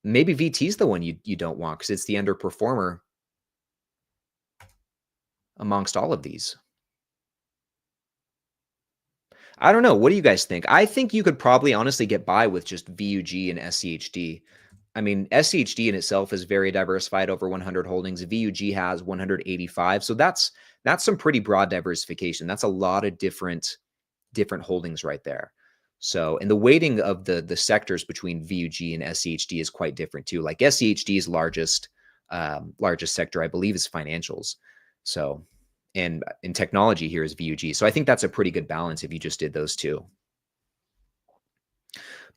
S1: Maybe VT is the one you don't want, because it's the underperformer amongst all of these. I don't know. What do you guys think? I think you could probably honestly get by with just VUG and SCHD. I mean, SCHD in itself is very diversified, over 100 holdings. VUG has 185. So that's some pretty broad diversification. That's a lot of different holdings right there. So, and the weighting of the sectors between VUG and SCHD is quite different too. Like SCHD's largest sector, I believe, is financials. So, and in technology here is VUG. So I think that's a pretty good balance if you just did those two.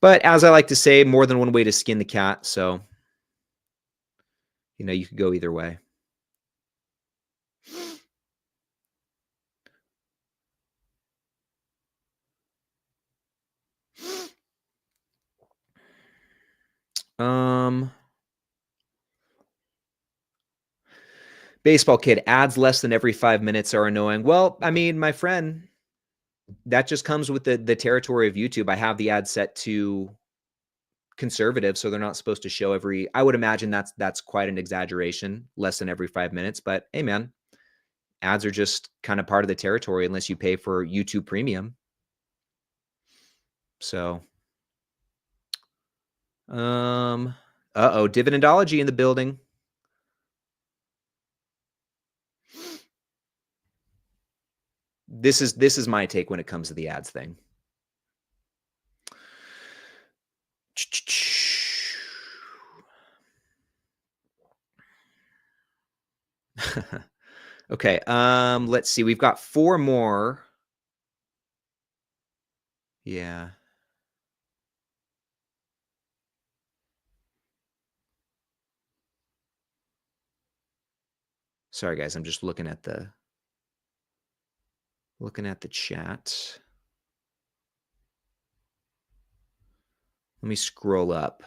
S1: But as I like to say, more than one way to skin the cat. So, you could go either way. Baseball kid, ads less than every 5 minutes are annoying. Well, I mean, my friend, that just comes with the territory of YouTube. I have the ad set to conservative, so they're not supposed to show I would imagine that's quite an exaggeration, less than every 5 minutes. But hey, man, ads are just kind of part of the territory unless you pay for YouTube Premium. So, Dividendology in the building. This is my take when it comes to the ads thing. Okay, let's see. We've got 4 more. Yeah. Sorry guys, I'm just looking at the chat. Let me scroll up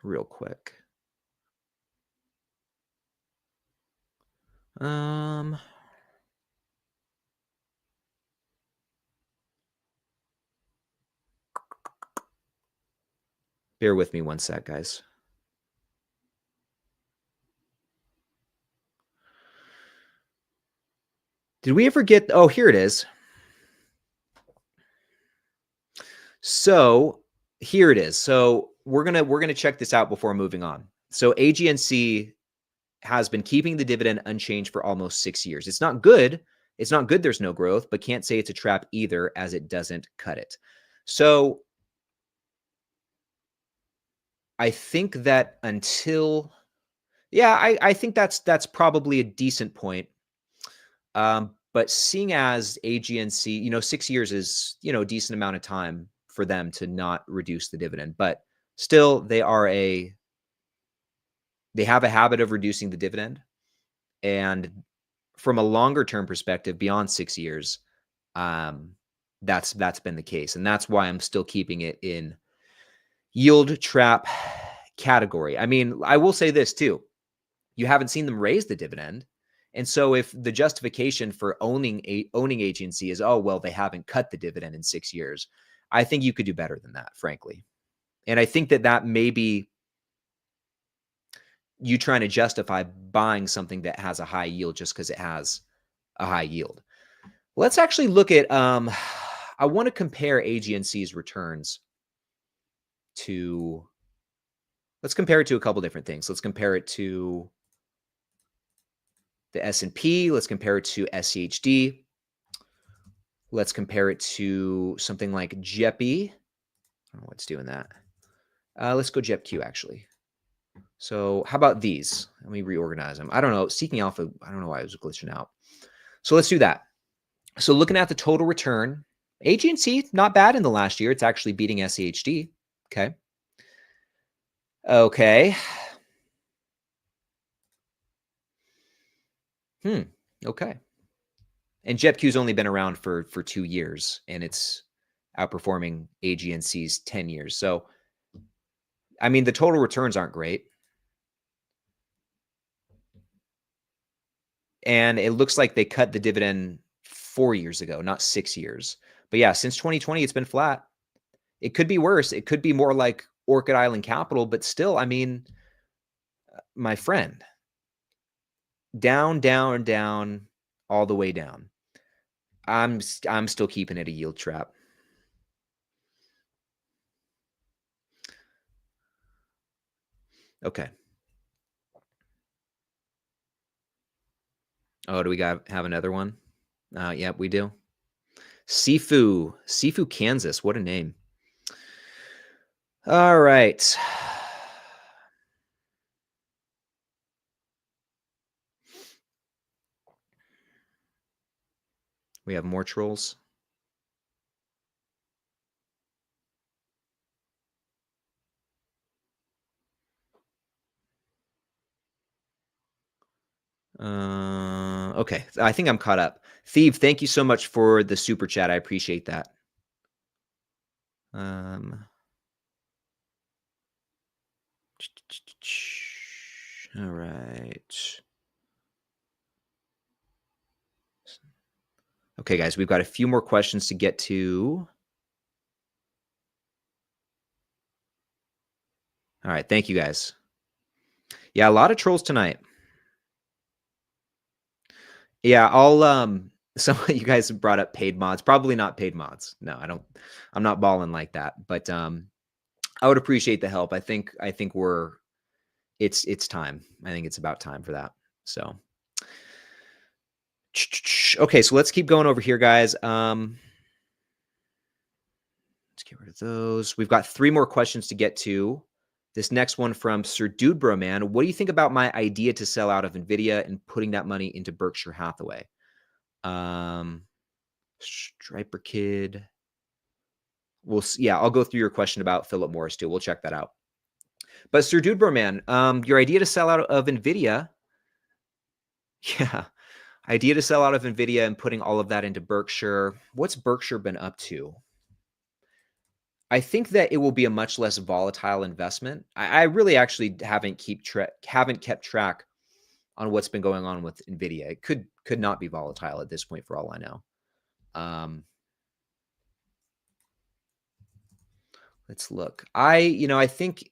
S1: real quick. Bear with me one sec, guys. Did we ever get? Oh, here it is. So here it is. So we're gonna check this out before moving on. So AGNC has been keeping the dividend unchanged for almost 6 years. It's not good. It's not good there's no growth, but can't say it's a trap either as it doesn't cut it. So I think that I think that's probably a decent point. But seeing as AGNC, 6 years is, a decent amount of time for them to not reduce the dividend, but still they have a habit of reducing the dividend. And from a longer term perspective, beyond 6 years, that's been the case. And that's why I'm still keeping it in yield trap category. I mean, I will say this too. You haven't seen them raise the dividend. And so if the justification for owning agency is, oh, well, they haven't cut the dividend in 6 years, I think you could do better than that, frankly. And I think that may be you trying to justify buying something that has a high yield just because it has a high yield. Let's actually look at, I want to compare AGNC's returns let's compare it to a couple different things. Let's compare it to the S&P. Let's compare it to SCHD. Let's compare it to something like JEPI. I don't know what's doing that. Let's go JEPQ, actually. So how about these? Let me reorganize them. I don't know. Seeking Alpha, I don't know why it was glitching out. So let's do that. So looking at the total return, AGNC, not bad in the last year. It's actually beating SCHD. Okay. Okay. Okay. And JEPQ's only been around for 2 years, and it's outperforming AGNC's 10 years. So, I mean, the total returns aren't great. And it looks like they cut the dividend 4 years ago, not 6 years. But yeah, since 2020, it's been flat. It could be worse. It could be more like Orchid Island Capital, but still, I mean, my friend, down, down, down, all the way down. I'm still keeping it a yield trap. Okay. Oh, do we have another one? Yep, we do. Sifu, Kansas. What a name. All right. We have more trolls. Okay, I think I'm caught up. Thieve, thank you so much for the super chat. I appreciate that. All right. Okay, guys, we've got a few more questions to get to. All right, thank you guys. Yeah, a lot of trolls tonight. Yeah, I'll some of you guys have brought up paid mods. Probably not paid mods. No, I don't. I'm not balling like that. But I would appreciate the help. I think we're it's time. I think it's about time for that. So okay, so let's keep going over here, guys. Let's get rid of those. We've got 3 more questions to get to. This next one from Sir Dude Bro Man. What do you think about my idea to sell out of Nvidia and putting that money into Berkshire Hathaway? Striper Kid. Yeah, I'll go through your question about Philip Morris too. We'll check that out. But Sir Dude Bro Man, your idea to sell out of Nvidia. Yeah. Idea to sell out of Nvidia and putting all of that into Berkshire. What's Berkshire been up to? I think that it will be a much less volatile investment. I really actually haven't kept track on what's been going on with Nvidia. It could not be volatile at this point for all I know. Let's look. I think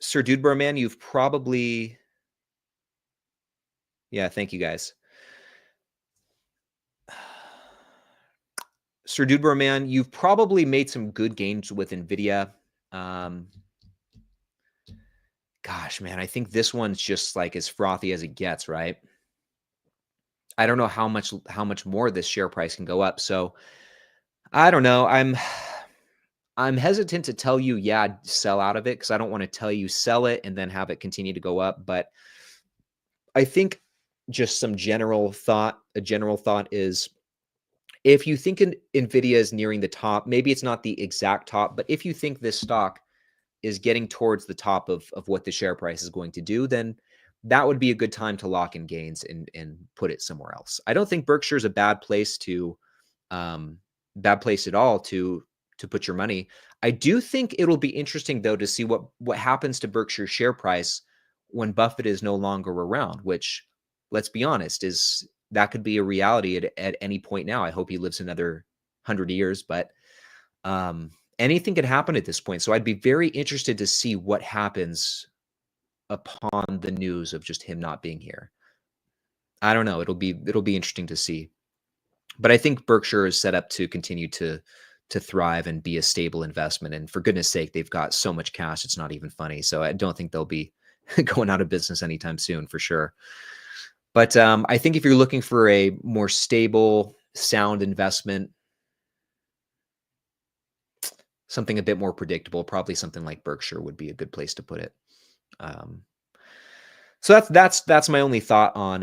S1: Sir Dude Bro Man, you've probably, yeah, thank you guys. Sir Dude Bro Man, you've probably made some good gains with Nvidia. Gosh, man, I think this one's just like as frothy as it gets, right? I don't know how much more this share price can go up. So I don't know. I'm hesitant to tell you, yeah, sell out of it, because I don't want to tell you sell it and then have it continue to go up. But I think just a general thought is, if you think Nvidia is nearing the top, maybe it's not the exact top, but if you think this stock is getting towards the top of what the share price is going to do, then that would be a good time to lock in gains and put it somewhere else. I don't think Berkshire is a bad place at all to put your money. I do think it'll be interesting though to see what happens to Berkshire's share price when Buffett is no longer around, which, let's be honest, that could be a reality at any point now. I hope he lives another 100 years, but anything could happen at this point. So I'd be very interested to see what happens upon the news of just him not being here. I don't know. It'll be interesting to see. But I think Berkshire is set up to continue to thrive and be a stable investment. And for goodness sake, they've got so much cash, it's not even funny. So I don't think they'll be going out of business anytime soon, for sure. But I think if you're looking for a more stable, sound investment, something a bit more predictable, probably something like Berkshire would be a good place to put it. So that's my only thought on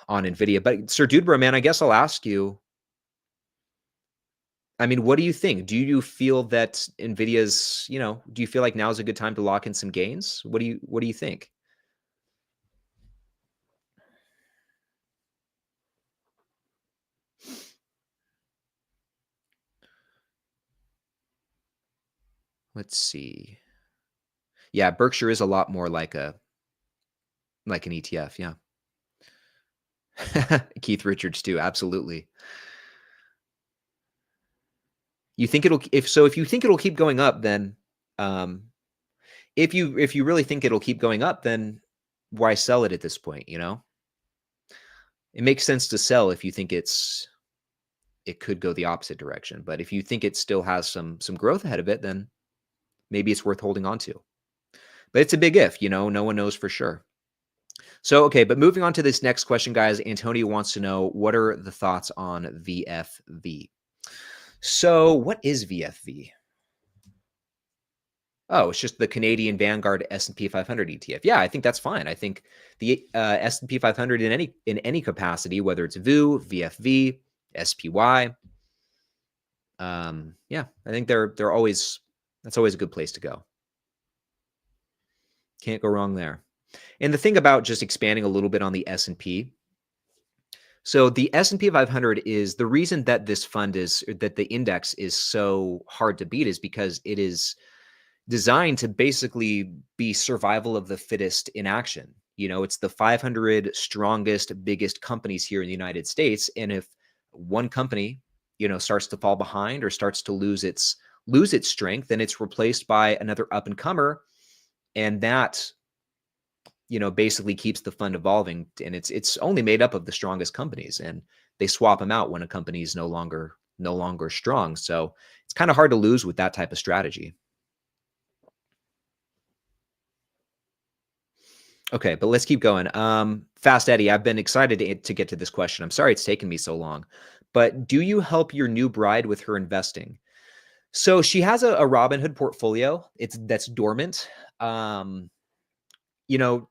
S1: Nvidia. But Sir Dude Bro Man, I guess I'll ask you, I mean, what do you think? Do you feel that Nvidia's, do you feel like now is a good time to lock in some gains? What do you think? Let's see. Yeah, Berkshire is a lot more like an ETF, yeah. Keith Richards too, absolutely. You think if you think it'll keep going up, then if you really think it'll keep going up, then why sell it at this point, It makes sense to sell if you think it could go the opposite direction. But if you think it still has some growth ahead of it, then maybe it's worth holding on to. But it's a big if, no one knows for sure. So, okay, but moving on to this next question, guys, Antonio wants to know, what are the thoughts on VFV? So what is VFV? Oh, it's just the Canadian Vanguard S&P 500 ETF. Yeah, I think that's fine. I think the S&P 500 in any capacity, whether it's VU, VFV, SPY. Yeah, I think they're always, that's always a good place to go. Can't go wrong there. And the thing about just expanding a little bit on the S&P, so the S&P 500 is the reason that this fund is, or that the index is so hard to beat, is because it is designed to basically be survival of the fittest in action. You know, it's the 500 strongest, biggest companies here in the United States. And if one company, you know, starts to fall behind or starts to lose its strength, then it's replaced by another up and comer. And that, you know, basically keeps the fund evolving. And it's only made up of the strongest companies, and they swap them out when a company is no longer strong. So it's kind of hard to lose with that type of strategy. Okay, but let's keep going. Fast Eddie, I've been excited to get to this question. I'm sorry it's taken me so long, but do you help your new bride with her investing? So she has a Robinhood portfolio. That's dormant. You know,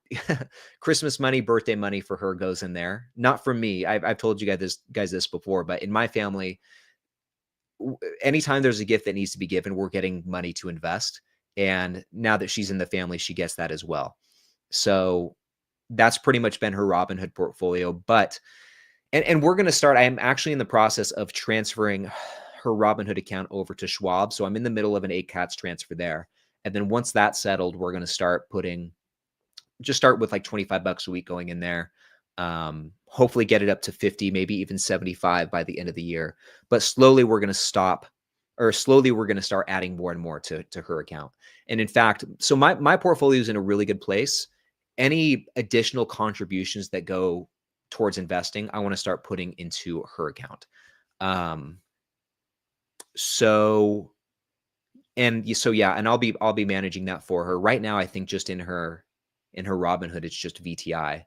S1: Christmas money, birthday money for her goes in there. Not for me. I've told you guys this before, but in my family, anytime there's a gift that needs to be given, we're getting money to invest. And now that she's in the family, she gets that as well. So that's pretty much been her Robinhood portfolio. But and we're going to start. I am actually in the process of transferring her Robinhood account over to Schwab. So I'm in the middle of an 8 cats transfer there. And then once that's settled, we're going to start just start with like $25 a week going in there. Hopefully get it up to 50, maybe even 75 by the end of the year. But slowly we're going to start adding more and more to her account. And in fact, so my portfolio is in a really good place. Any additional contributions that go towards investing, I want to start putting into her account. So yeah, and I'll be managing that for her. Right now, I think just in her Robinhood, it's just VTI.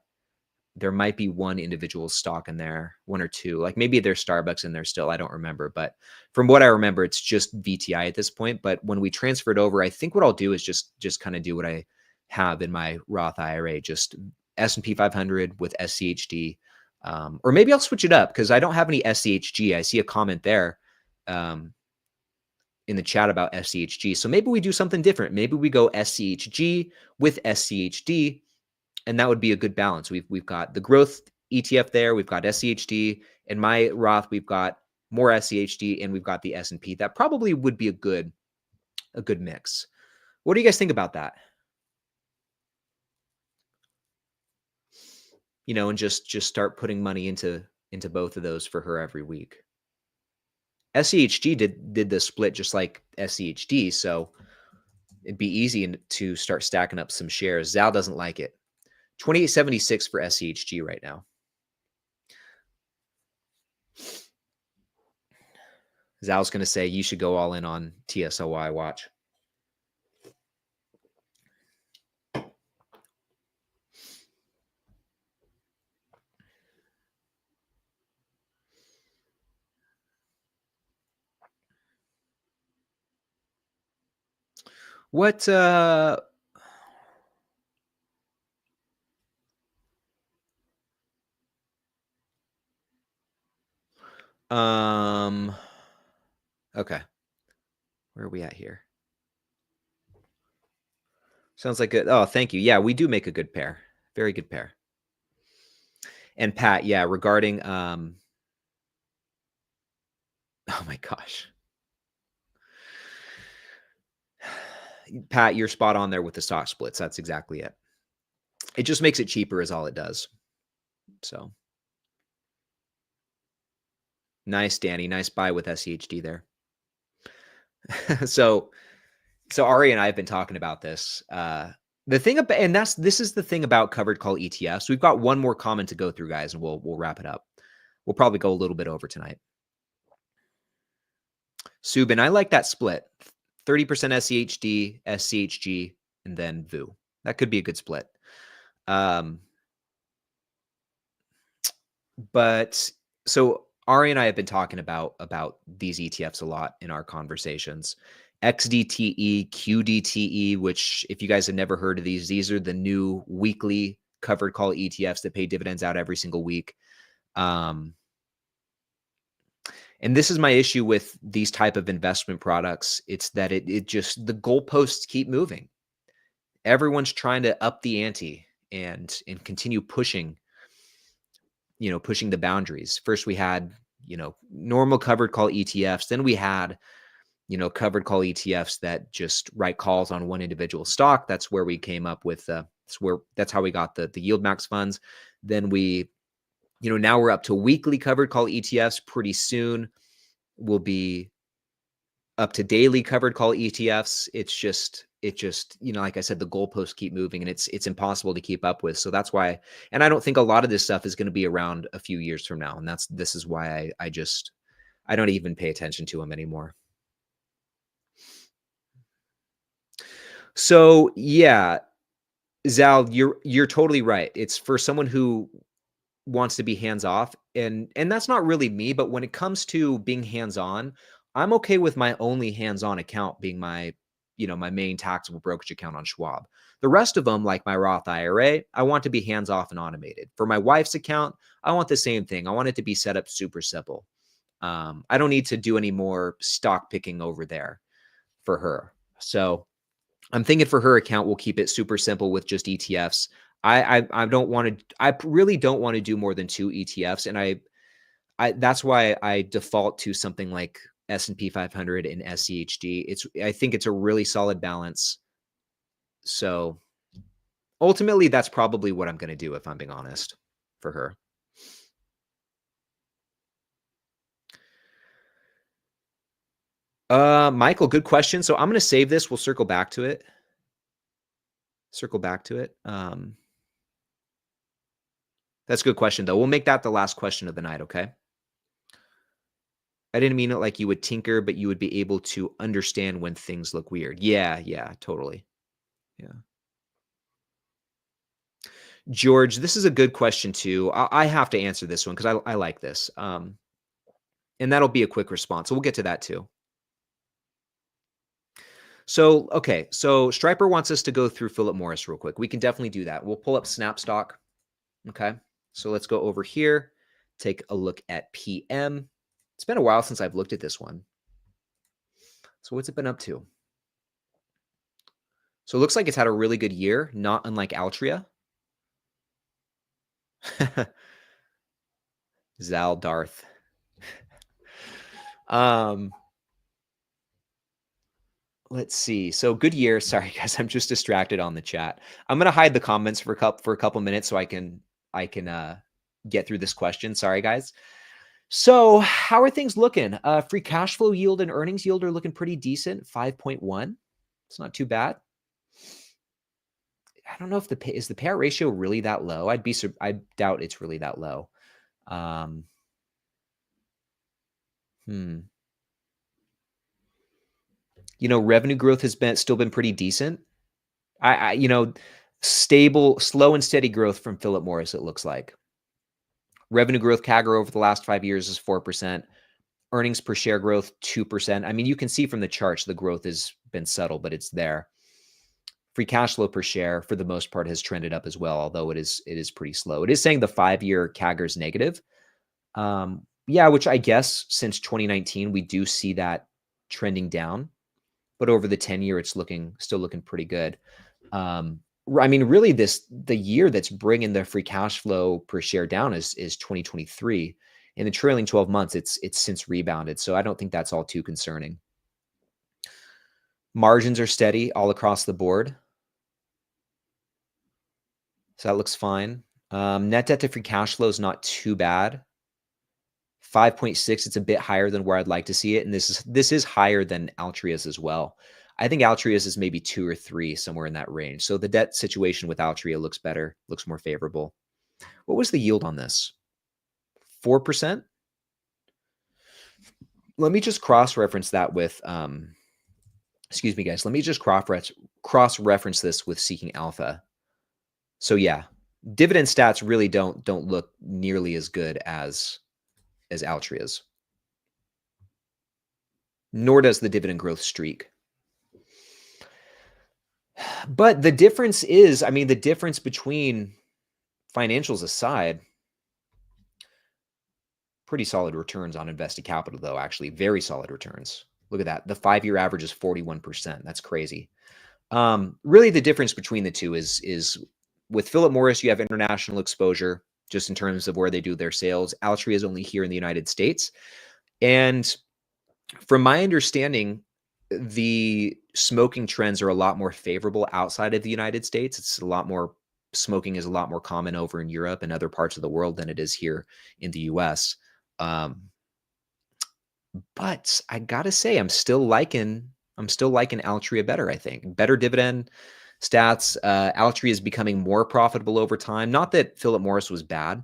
S1: There might be one individual stock in there, one or two, like maybe there's Starbucks in there still. I don't remember, but from what I remember, it's just VTI at this point. But when we transfer it over, I think what I'll do is just kind of do what I have in my Roth IRA, just S&P 500 with SCHD, or maybe I'll switch it up because I don't have any SCHG. I see a comment there in the chat about SCHG. So maybe we do something different. Maybe we go SCHG with SCHD, and that would be a good balance. We've got the growth ETF there. We've got SCHD, and my Roth, we've got more SCHD, and we've got the S&P. That probably would be a good mix. What do you guys think about that? You know, and just start putting money into both of those for her every week. SCHG did the split just like SCHD, so it'd be easy to start stacking up some shares. Zal doesn't like it. 28.76 for SCHG right now. Zal's going to say you should go all in on TSOY. Watch. What okay. Where are we at here? Sounds like good. Oh, thank you. Yeah, we do make a good pair. Very good pair. And Pat, yeah, regarding oh my gosh. Pat, you're spot on there with the stock splits. That's exactly it. It just makes it cheaper is all it does. So nice, Danny. Nice buy with SCHD there. So Ari and I have been talking about this. The thing about, and this is the thing about covered call ETFs. We've got one more comment to go through, guys, and we'll wrap it up. We'll probably go a little bit over tonight. Subin, I like that split. 30% SCHD, SCHG, and then VU. That could be a good split. But so Ari and I have been talking about these ETFs a lot in our conversations. XDTE, QDTE, which if you guys have never heard of these are the new weekly covered call ETFs that pay dividends out every single week. And this is my issue with these type of investment products. It's that it just the goalposts keep moving. Everyone's trying to up the ante and continue pushing, pushing the boundaries. First we had, normal covered call ETFs. Then we had, covered call ETFs that just write calls on one individual stock. That's where we came up with that's how we got the yield max funds. Then we, now we're up to weekly covered call ETFs. Pretty soon we'll be up to daily covered call ETFs. Like I said, the goalposts keep moving and it's impossible to keep up with. So that's why, and I don't think a lot of this stuff is going to be around a few years from now. And this is why I don't even pay attention to them anymore. So yeah, Zal, you're totally right. It's for someone who wants to be hands off, and that's not really me. But when it comes to being hands on, I'm okay with my only hands on account being my my main taxable brokerage account on Schwab. The rest of them, like my Roth IRA, I want to be hands off and automated. For my wife's account, I want the same thing. I want it to be set up super simple. I don't need to do any more stock picking over there for her. So I'm thinking for her account, we'll keep it super simple with just ETFs. I don't want to. I really don't want to do more than 2 ETFs, and I that's why I default to something like S&P 500 and SCHD. I think it's a really solid balance. So ultimately, that's probably what I'm going to do if I'm being honest for her. Michael, good question. So I'm going to save this. We'll circle back to it. That's a good question, though. We'll make that the last question of the night, okay? I didn't mean it like you would tinker, but you would be able to understand when things look weird. Yeah, totally. Yeah. George, this is a good question, too. I have to answer this one because I like this. And that'll be a quick response. So we'll get to that, too. So, okay. So Striper wants us to go through Philip Morris real quick. We can definitely do that. We'll pull up Snapstock. Okay. So let's go over here, take a look at PM. It's been a while since I've looked at this one. So what's it been up to? So it looks like it's had a really good year, not unlike Altria. Zal Darth. Let's see. So good year. Sorry, guys. I'm just distracted on the chat. I'm gonna hide the comments for a couple minutes so I can get through this question. Sorry, guys. So how are things looking? Free cash flow yield and earnings yield are looking pretty decent. 5.1. It's not too bad. I don't know if is the payout ratio really that low. I doubt it's really that low. Revenue growth has still been pretty decent. Stable, slow and steady growth from Philip Morris, it looks like. Revenue growth CAGR over the last 5 years is 4%. Earnings per share growth, 2%. I mean, you can see from the charts, the growth has been subtle, but it's there. Free cash flow per share, for the most part, has trended up as well, although it is pretty slow. It is saying the 5-year CAGR is negative. Yeah, which I guess since 2019, we do see that trending down. But over the 10-year, it's still looking pretty good. I mean, really, the year that's bringing the free cash flow per share down is 2023. In the trailing 12 months, it's since rebounded. So I don't think that's all too concerning. Margins are steady all across the board. So that looks fine. Net debt to free cash flow is not too bad. 5.6, it's a bit higher than where I'd like to see it. And this is higher than Altria's as well. I think Altria's is maybe 2 or 3, somewhere in that range. So the debt situation with Altria looks better, looks more favorable. What was the yield on this? 4%? Let me just cross-reference that with, excuse me, guys. Let me just cross-reference this with Seeking Alpha. So yeah, dividend stats really don't look nearly as good as Altria's. Nor does the dividend growth streak. But the difference is, I mean, the difference between financials aside, Pretty solid returns on invested capital, though, actually. Very solid returns. Look at that. The 5-year average is 41%. That's crazy. Really, the difference between the two is with Philip Morris, you have international exposure just in terms of where they do their sales. Altria is only here in the United States. And from my understanding, the smoking trends are a lot more favorable outside of the United States. It's a lot more, smoking is a lot more common over in Europe and other parts of the world than it is here in the US. But I gotta say, I'm still liking Altria better, I think. Better dividend stats. Altria is becoming more profitable over time. Not that Philip Morris was bad.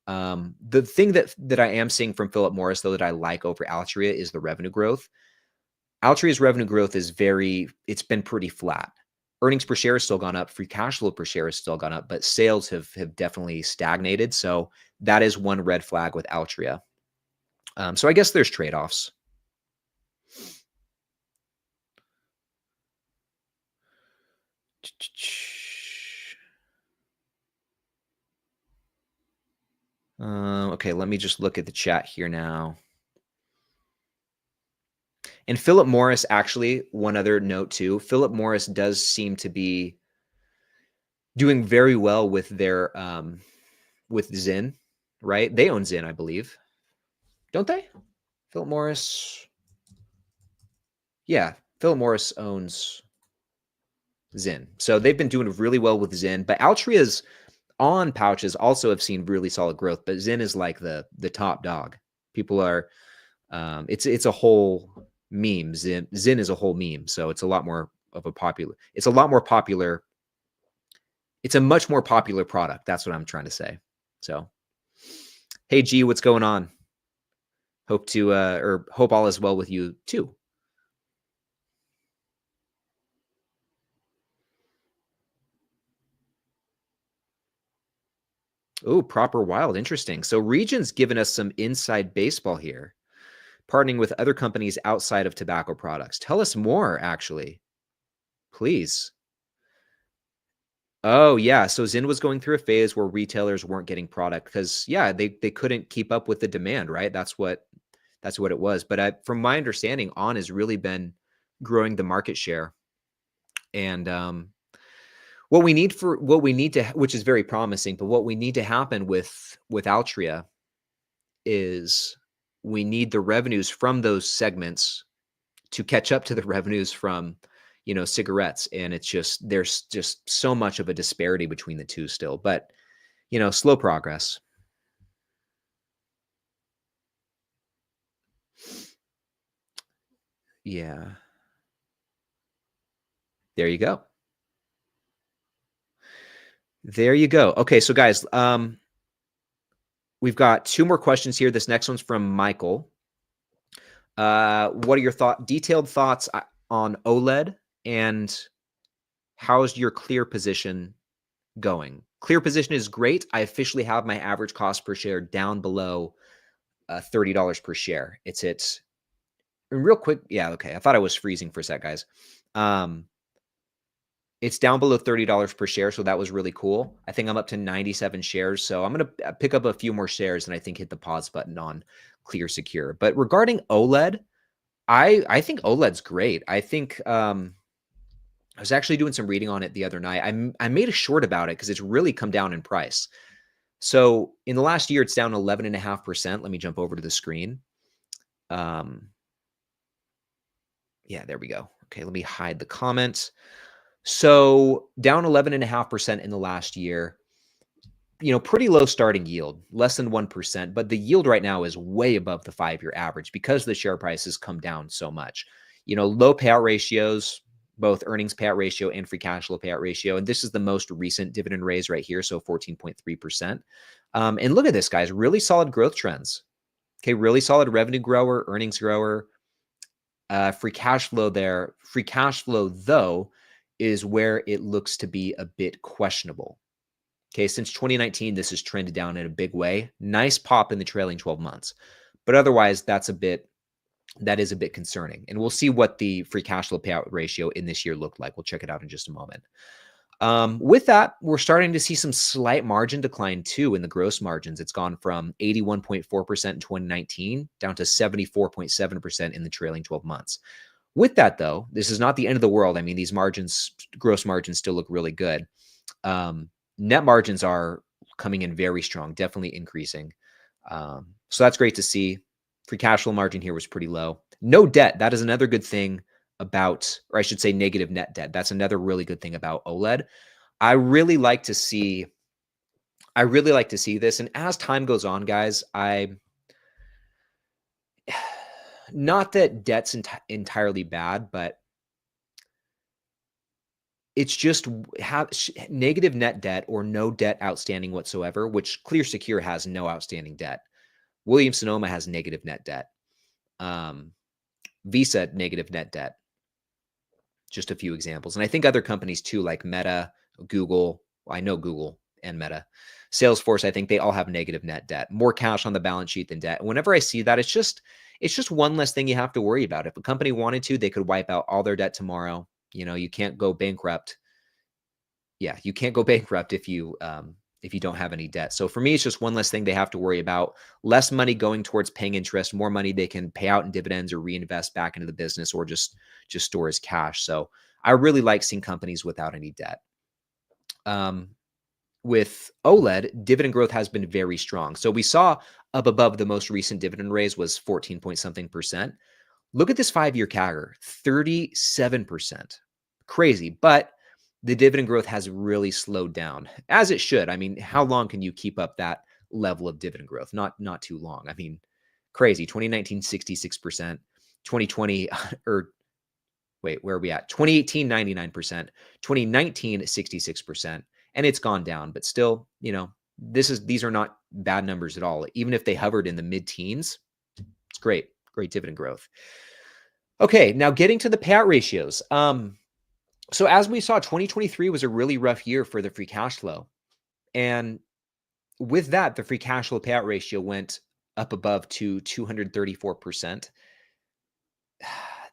S1: The thing that I am seeing from Philip Morris, though, that I like over Altria is the revenue growth. Altria's revenue growth is it's been pretty flat. Earnings per share has still gone up. Free cash flow per share has still gone up, but sales have definitely stagnated. So that is one red flag with Altria. So I guess there's trade-offs. Okay, let me just look at the chat here now. And Philip Morris, actually, one other note too, Philip Morris does seem to be doing very well with their with Zyn, right? They own Zyn, I believe. Don't they? Philip Morris. Yeah, Philip Morris owns Zyn. So they've been doing really well with Zyn, but Altria's on pouches also have seen really solid growth, but Zyn is like the top dog. People are it's a whole meme. Zyn is a whole meme, so it's a lot more of a popular. It's a lot more popular. It's a much more popular product. That's what I'm trying to say. So, hey G, what's going on? Hope all is well with you too. Oh, Proper Wild. Interesting. So Region's given us some inside baseball here, partnering with other companies outside of tobacco products. Tell us more, actually. Please. Oh, yeah. So Zyn was going through a phase where retailers weren't getting product because, yeah, they couldn't keep up with the demand, right? That's what it was. But from my understanding, On has really been growing the market share. And what we need to, which is very promising, but what we need to happen with Altria is we need the revenues from those segments to catch up to the revenues from, cigarettes. And there's just so much of a disparity between the two still, but, slow progress. Yeah. There you go. There you go. Okay. So guys, we've got 2 more questions here. This next one's from Michael. What are your detailed thoughts on OLED, and how's your clear position going? Clear position is great. I officially have my average cost per share down below $30 per share. It's real quick. Yeah. Okay. I thought I was freezing for a sec, guys. It's down below $30 per share. So that was really cool. I think I'm up to 97 shares. So I'm going to pick up a few more shares and I think hit the pause button on Clear Secure. But regarding OLED, I think OLED's great. I think I was actually doing some reading on it the other night. I made a short about it because it's really come down in price. So in the last year, it's down 11.5%. Let me jump over to the screen. Yeah, there we go. Okay, let me hide the comments. So down 11.5% in the last year. Pretty low starting yield, less than 1%, but the yield right now is way above the 5-year average because the share price has come down so much. Low payout ratios, both earnings payout ratio and free cash flow payout ratio. And this is the most recent dividend raise right here, so 14.3%. And look at this, guys, really solid growth trends. Okay, really solid revenue grower, earnings grower, free cash flow there. Free cash flow, though, is where it looks to be a bit questionable. Okay, since 2019, this has trended down in a big way. Nice pop in the trailing 12 months. But otherwise, that is a bit concerning. And we'll see what the free cash flow payout ratio in this year looked like. We'll check it out in just a moment. With that, we're starting to see some slight margin decline too in the gross margins. It's gone from 81.4% in 2019 down to 74.7% in the trailing 12 months. With that, though, this is not the end of the world. I mean, these margins, gross margins still look really good. Net margins are coming in very strong, definitely increasing. So that's great to see. Free cash flow margin here was pretty low. No debt. That is another good thing about, or I should say negative net debt. That's another really good thing about OLED. I really like to see this. And as time goes on, guys, not that debt's entirely bad, but it's just negative net debt or no debt outstanding whatsoever, which Clear Secure has no outstanding debt. Williams-Sonoma has negative net debt. Visa, negative net debt. Just a few examples. And I think other companies too, like Meta, Google, well, I know Google and Meta, Salesforce, I think they all have negative net debt, more cash on the balance sheet than debt. And whenever I see that, it's just one less thing you have to worry about. If a company wanted to, they could wipe out all their debt tomorrow. You know, you can't go bankrupt. Yeah, you can't go bankrupt if you don't have any debt. So for me, it's just one less thing they have to worry about. Less money going towards paying interest, more money they can pay out in dividends or reinvest back into the business or just store as cash. So I really like seeing companies without any debt. With OLED, dividend growth has been very strong. So we saw up above the most recent dividend raise was 14 point something percent. Look at this 5-year CAGR, 37%. Crazy, but the dividend growth has really slowed down, as it should. I mean, how long can you keep up that level of dividend growth? Not too long. I mean, crazy. 2019, 66%. 2020, or wait, where are we at? 2018, 99%. 2019, 66%. And it's gone down, but still, you know, these are not bad numbers at all. Even if they hovered in the mid-teens, it's great dividend growth. Okay, now getting to the payout ratios. So as we saw, 2023 was a really rough year for the free cash flow. And with that, the free cash flow payout ratio went up above to 234%.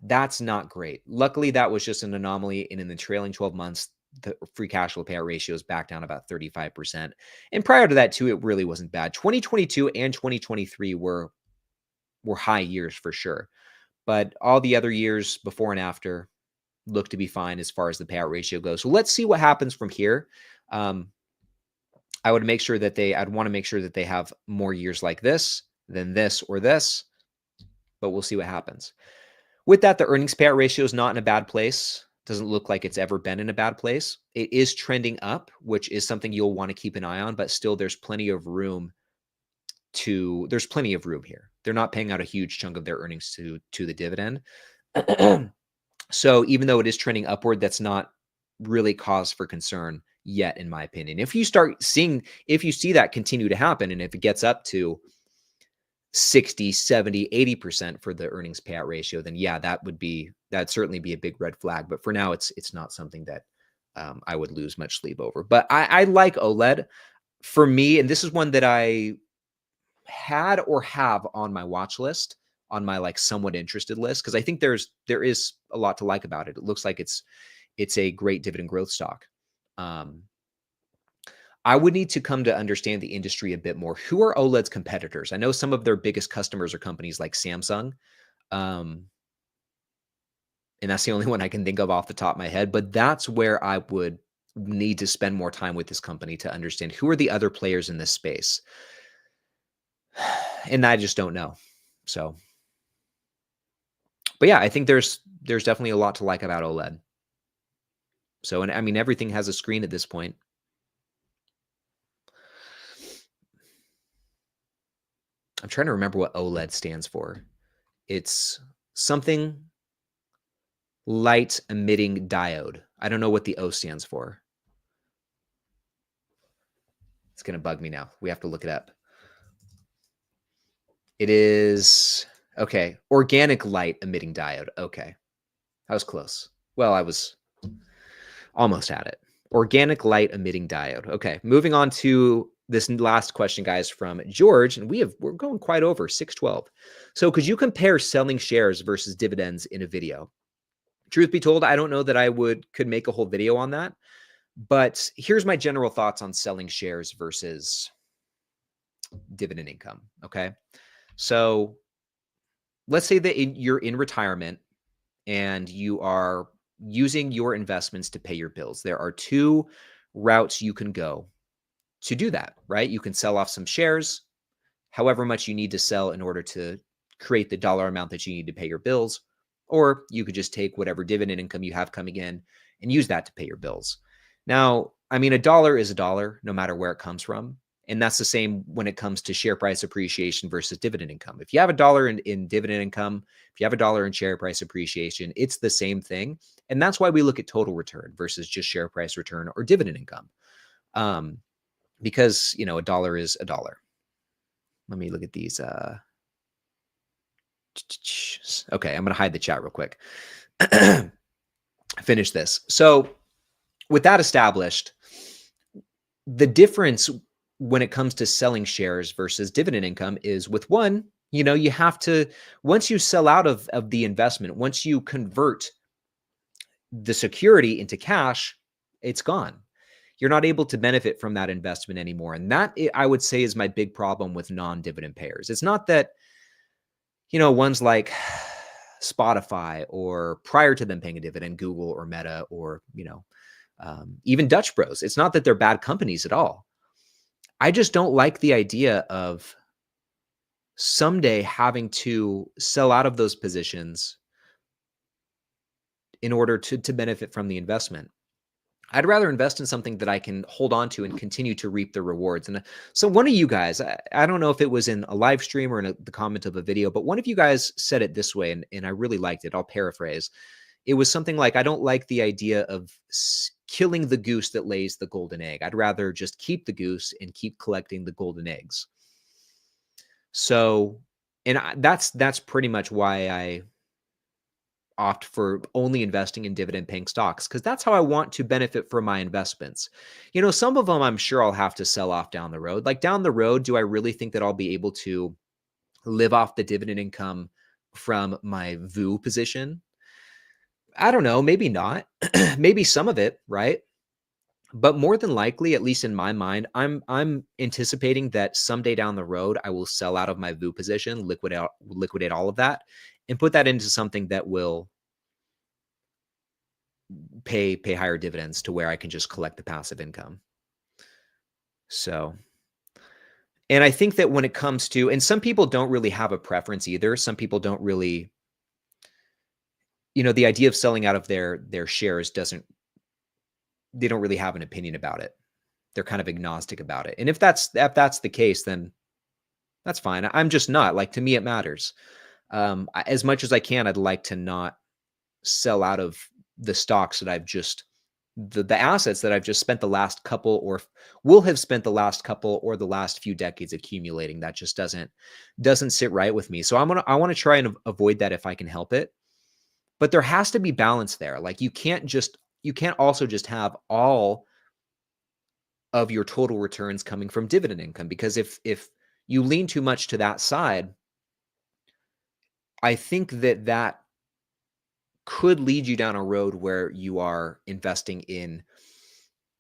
S1: That's not great. Luckily, that was just an anomaly. And in the trailing 12 months, the free cash flow payout ratio is back down about 35%. And prior to that, too, it really wasn't bad. 2022 and 2023 were high years for sure. But all the other years before and after look to be fine as far as the payout ratio goes. So let's see what happens from here. I'd want to make sure that they have more years like this than this or this, but we'll see what happens. With that, the earnings payout ratio is not in a bad place. Doesn't look like it's ever been in a bad place. It is trending up, which is something you'll want to keep an eye on, but still there's plenty of room here. They're not paying out a huge chunk of their earnings to the dividend. So even though it is trending upward, that's not really cause for concern yet, in my opinion. If you see that continue to happen, and if it gets up to 60, 70, 80% for the earnings payout ratio, then yeah, that'd certainly be a big red flag. But for now, it's not something that I would lose much sleep over. But I like OLED. For me, and this is one that I had or have on my watch list, on my like somewhat interested list, because I think there is a lot to like about it. It looks like it's a great dividend growth stock. I would need to come to understand the industry a bit more. Who are OLED's competitors? I know some of their biggest customers are companies like Samsung. And that's the only one I can think of off the top of my head, but that's where I would need to spend more time with this company to understand who are the other players in this space. And I just don't know. So, but yeah, I think there's definitely a lot to like about OLED. So, and I mean, everything has a screen at this point. I'm trying to remember what OLED stands for. It's something light emitting diode. I don't know what the O stands for. It's going to bug me now. We have to look it up. It is, okay, organic light emitting diode. Okay. I was close. Well, I was almost at it. Organic light emitting diode. Okay. Moving on to this last question, guys, from George, and we're going quite over 612. So could you compare selling shares versus dividends in a video? Truth be told, I don't know that I could make a whole video on that, But here's my general thoughts on selling shares versus dividend income. Okay. So let's say that you're in retirement and you are using your investments to pay your bills. There are two routes you can go to do that, right? You can sell off some shares, however much you need to sell in order to create the dollar amount that you need to pay your bills, or you could just take whatever dividend income you have coming in and use that to pay your bills. Now, I mean, a dollar is a dollar no matter where it comes from. And that's the same when it comes to share price appreciation versus dividend income. If you have a dollar in dividend income, if you have a dollar in share price appreciation, it's the same thing. And that's why we look at total return versus just share price return or dividend income. Because, a dollar is a dollar. Let me look at these. Okay, I'm going to hide the chat real quick. Finish this. So with that established, the difference when it comes to selling shares versus dividend income is with one, you have to, once you sell out of the investment, once you convert the security into cash, it's gone. You're not able to benefit from that investment anymore. And that, I would say, is my big problem with non-dividend payers. It's not that, ones like Spotify or prior to them paying a dividend, Google or Meta or, even Dutch Bros. It's not that they're bad companies at all. I just don't like the idea of someday having to sell out of those positions in order to benefit from the investment. I'd rather invest in something that I can hold on to and continue to reap the rewards. And so one of you guys, I don't know if it was in a live stream or in the comment of a video, but one of you guys said it this way, and I really liked it. I'll paraphrase. It was something like, I don't like the idea of killing the goose that lays the golden egg. I'd rather just keep the goose and keep collecting the golden eggs. So, and that's pretty much why I opt for only investing in dividend paying stocks, because that's how I want to benefit from my investments. Some of them I'm sure I'll have to sell off down the road. Like down the road, do I really think that I'll be able to live off the dividend income from my VU position? I don't know, maybe not. Maybe some of it, right? But more than likely, at least in my mind, I'm anticipating that someday down the road, I will sell out of my VU position, liquidate all of that, and put that into something that will pay higher dividends to where I can just collect the passive income. So, and I think that when it comes to, and some people don't really have a preference either. Some people don't really, the idea of selling out of their shares they don't really have an opinion about it. They're kind of agnostic about it. And if that's the case, then that's fine. I'm just not. Like, to me, it matters. As much as I can, I'd like to not sell out of the stocks that I've just, the assets that I've just spent the last couple or will have spent the last couple or the last few decades accumulating. That just doesn't sit right with me. So I want to try and avoid that if I can help it. But there has to be balance there. Like, you can't also just have all of your total returns coming from dividend income, because if you lean too much to that side, I think that could lead you down a road where you are investing in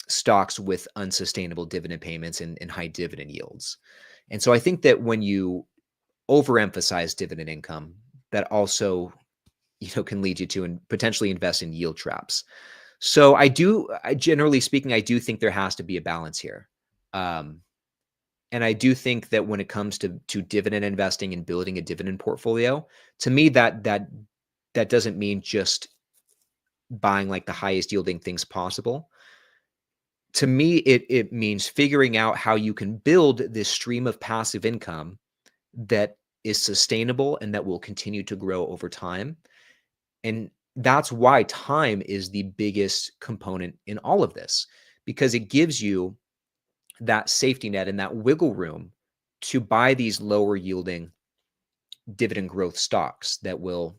S1: stocks with unsustainable dividend payments and high dividend yields. And so I think that when you overemphasize dividend income, that also, can lead you to and potentially invest in yield traps. So generally speaking, I do think there has to be a balance here. And I do think that when it comes to dividend investing and building a dividend portfolio, to me, that doesn't mean just buying like the highest yielding things possible. To me, it means figuring out how you can build this stream of passive income that is sustainable and that will continue to grow over time. And that's why time is the biggest component in all of this, because it gives you that safety net and that wiggle room to buy these lower yielding dividend growth stocks that will,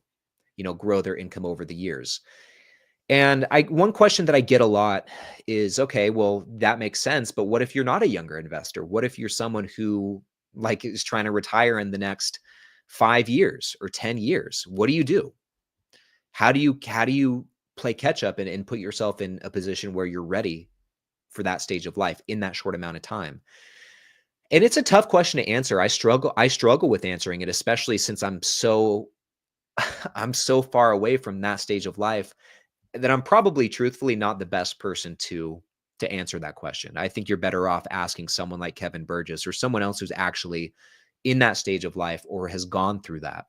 S1: grow their income over the years. And one question that I get a lot is, okay, well, that makes sense, but what if you're not a younger investor? What if you're someone who is trying to retire in the next 5 years or 10 years? What do you do? How do you play catch up and put yourself in a position where you're ready for that stage of life in that short amount of time? And it's a tough question to answer. I struggle with answering it, especially since I'm so I'm so far away from that stage of life that I'm probably truthfully not the best person to answer that question. I think you're better off asking someone like Kevin Burgess or someone else who's actually in that stage of life or has gone through that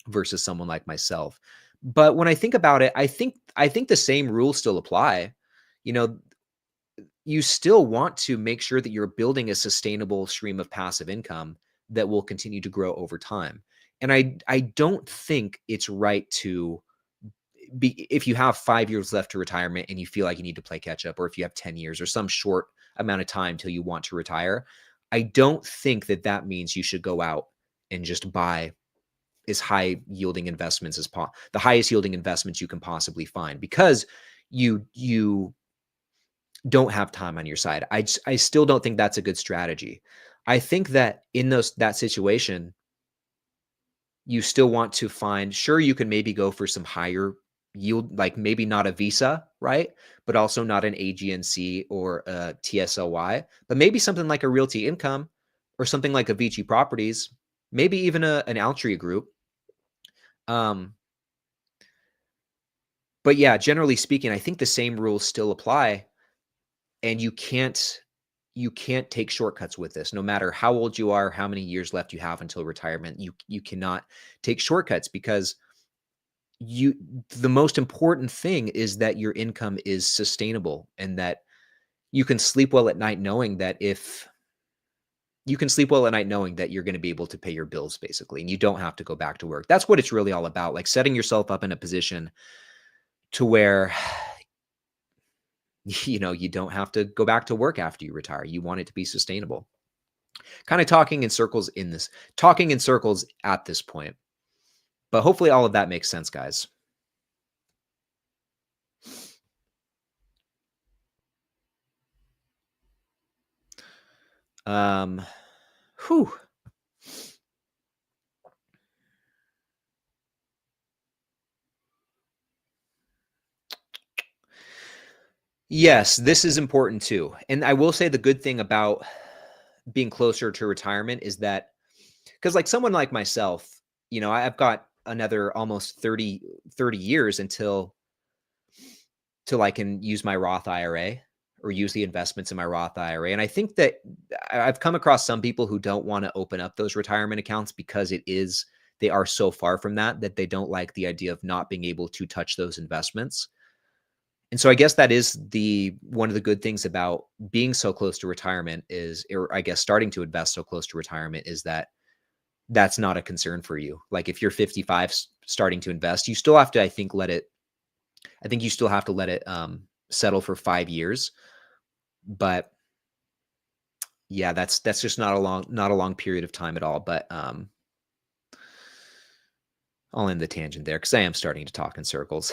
S1: versus someone like myself. But when I think about it, I think the same rules still apply. You know, you still want to make sure that you're building a sustainable stream of passive income that will continue to grow over time. And I don't think it's right to be, if you have 5 years left to retirement and you feel like you need to play catch up, or if you have 10 years or some short amount of time till you want to retire, I don't think that that means you should go out and just buy as high yielding investments as the highest yielding investments you can possibly find, because you don't have time on your side. I still don't think that's a good strategy. I think that in that situation, you still want to find, sure, you can maybe go for some higher yield, like maybe not a Visa, right? But also not an AGNC or a TSLY, but maybe something like a Realty Income or something like a Vici Properties, maybe even an Altria Group. But yeah, generally speaking, I think the same rules still apply, and you can't take shortcuts with this. No matter how old you are, how many years left you have until retirement, you cannot take shortcuts, because the most important thing is that your income is sustainable, and that you can sleep well at night knowing that you're going to be able to pay your bills, basically, and you don't have to go back to work. That's what it's really all about, like setting yourself up in a position to where you don't have to go back to work after you retire. You want it to be sustainable. Kind of talking in circles at this point. But hopefully all of that makes sense, guys. Whew. Yes, this is important too. And I will say the good thing about being closer to retirement is that, because like someone like myself, I've got another almost 30 years till I can use my Roth IRA or use the investments in my Roth IRA. And I think that I've come across some people who don't want to open up those retirement accounts because they are so far from that they don't like the idea of not being able to touch those investments. And so I guess that is one of the good things about being so close to retirement or I guess starting to invest so close to retirement, is that that's not a concern for you. Like if you're 55 starting to invest, you still have to, I think you still have to let it settle for 5 years. But yeah, that's just not a long period of time at all. But I'll end the tangent there because I am starting to talk in circles.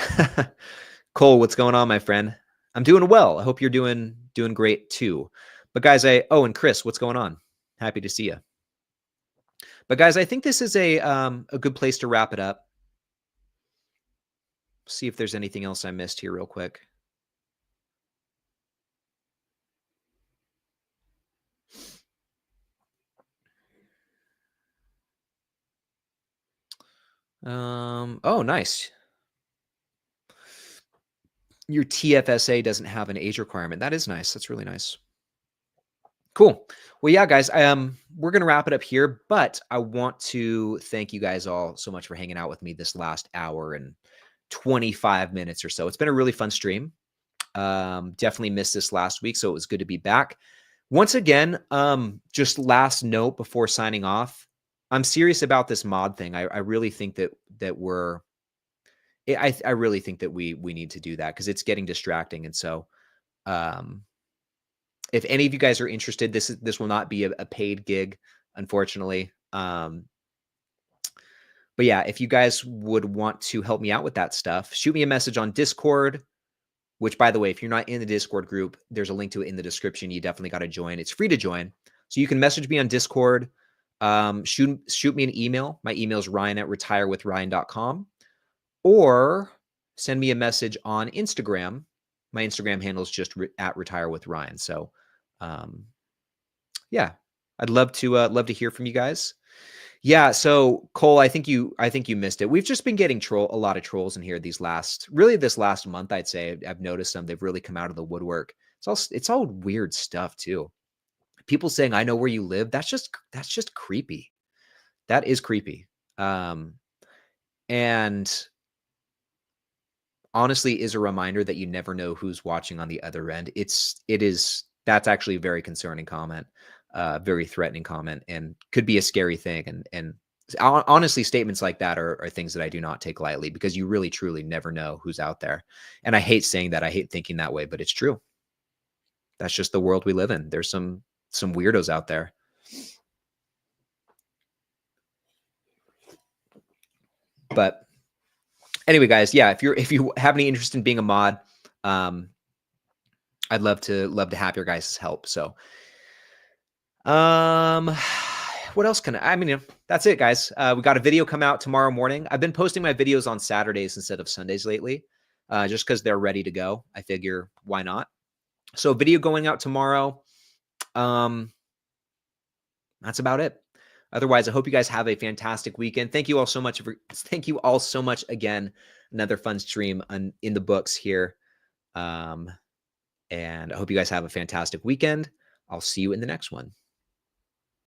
S1: Cole, what's going on, my friend? I'm doing well. I hope you're doing great too. But guys, and Chris, what's going on? Happy to see you. But guys, I think this is a good place to wrap it up. See if there's anything else I missed here real quick. Oh, nice. Your TFSA doesn't have an age requirement. That is nice. That's really nice. Cool. Well, yeah, guys, we're going to wrap it up here, but I want to thank you guys all so much for hanging out with me this last hour and 25 minutes or so. It's been a really fun stream. Definitely missed this last week, so it was good to be back. Once again, just last note before signing off, I'm serious about this mod thing. I really think that I really think that we need to do that because it's getting distracting. And so, if any of you guys are interested, this will not be a paid gig, unfortunately. But yeah, if you guys would want to help me out with that stuff, shoot me a message on Discord. Which, by the way, if you're not in the Discord group, there's a link to it in the description. You definitely got to join. It's free to join. So you can message me on Discord. Shoot me an email. My email is ryan@retirewithryan.com. Or send me a message on Instagram my Instagram handle is just at retire with Ryan. So, yeah, I'd love to hear from you guys. Yeah. So Cole, I think you missed it. We've just been getting a lot of trolls in here this last month. I'd say I've noticed them. They've really come out of the woodwork. It's all weird stuff too. People saying, "I know where you live." That's just creepy. That is creepy. And honestly is a reminder that you never know who's watching on the other end. That's actually a very concerning comment, very threatening comment, and could be a scary thing. And honestly, statements like that are things that I do not take lightly, because you really truly never know who's out there. And I hate saying that. I hate thinking that way, but it's true. That's just the world we live in. There's some weirdos out there. But anyway, guys, yeah, if you have any interest in being a mod, I'd love to have your guys' help. So, what else I mean, that's it, guys. We got a video come out tomorrow morning. I've been posting my videos on Saturdays instead of Sundays lately, just because they're ready to go. I figure, why not? So, video going out tomorrow. That's about it. Otherwise, I hope you guys have a fantastic weekend. Thank you all so much again. Another fun stream in the books here. And I hope you guys have a fantastic weekend. I'll see you in the next one.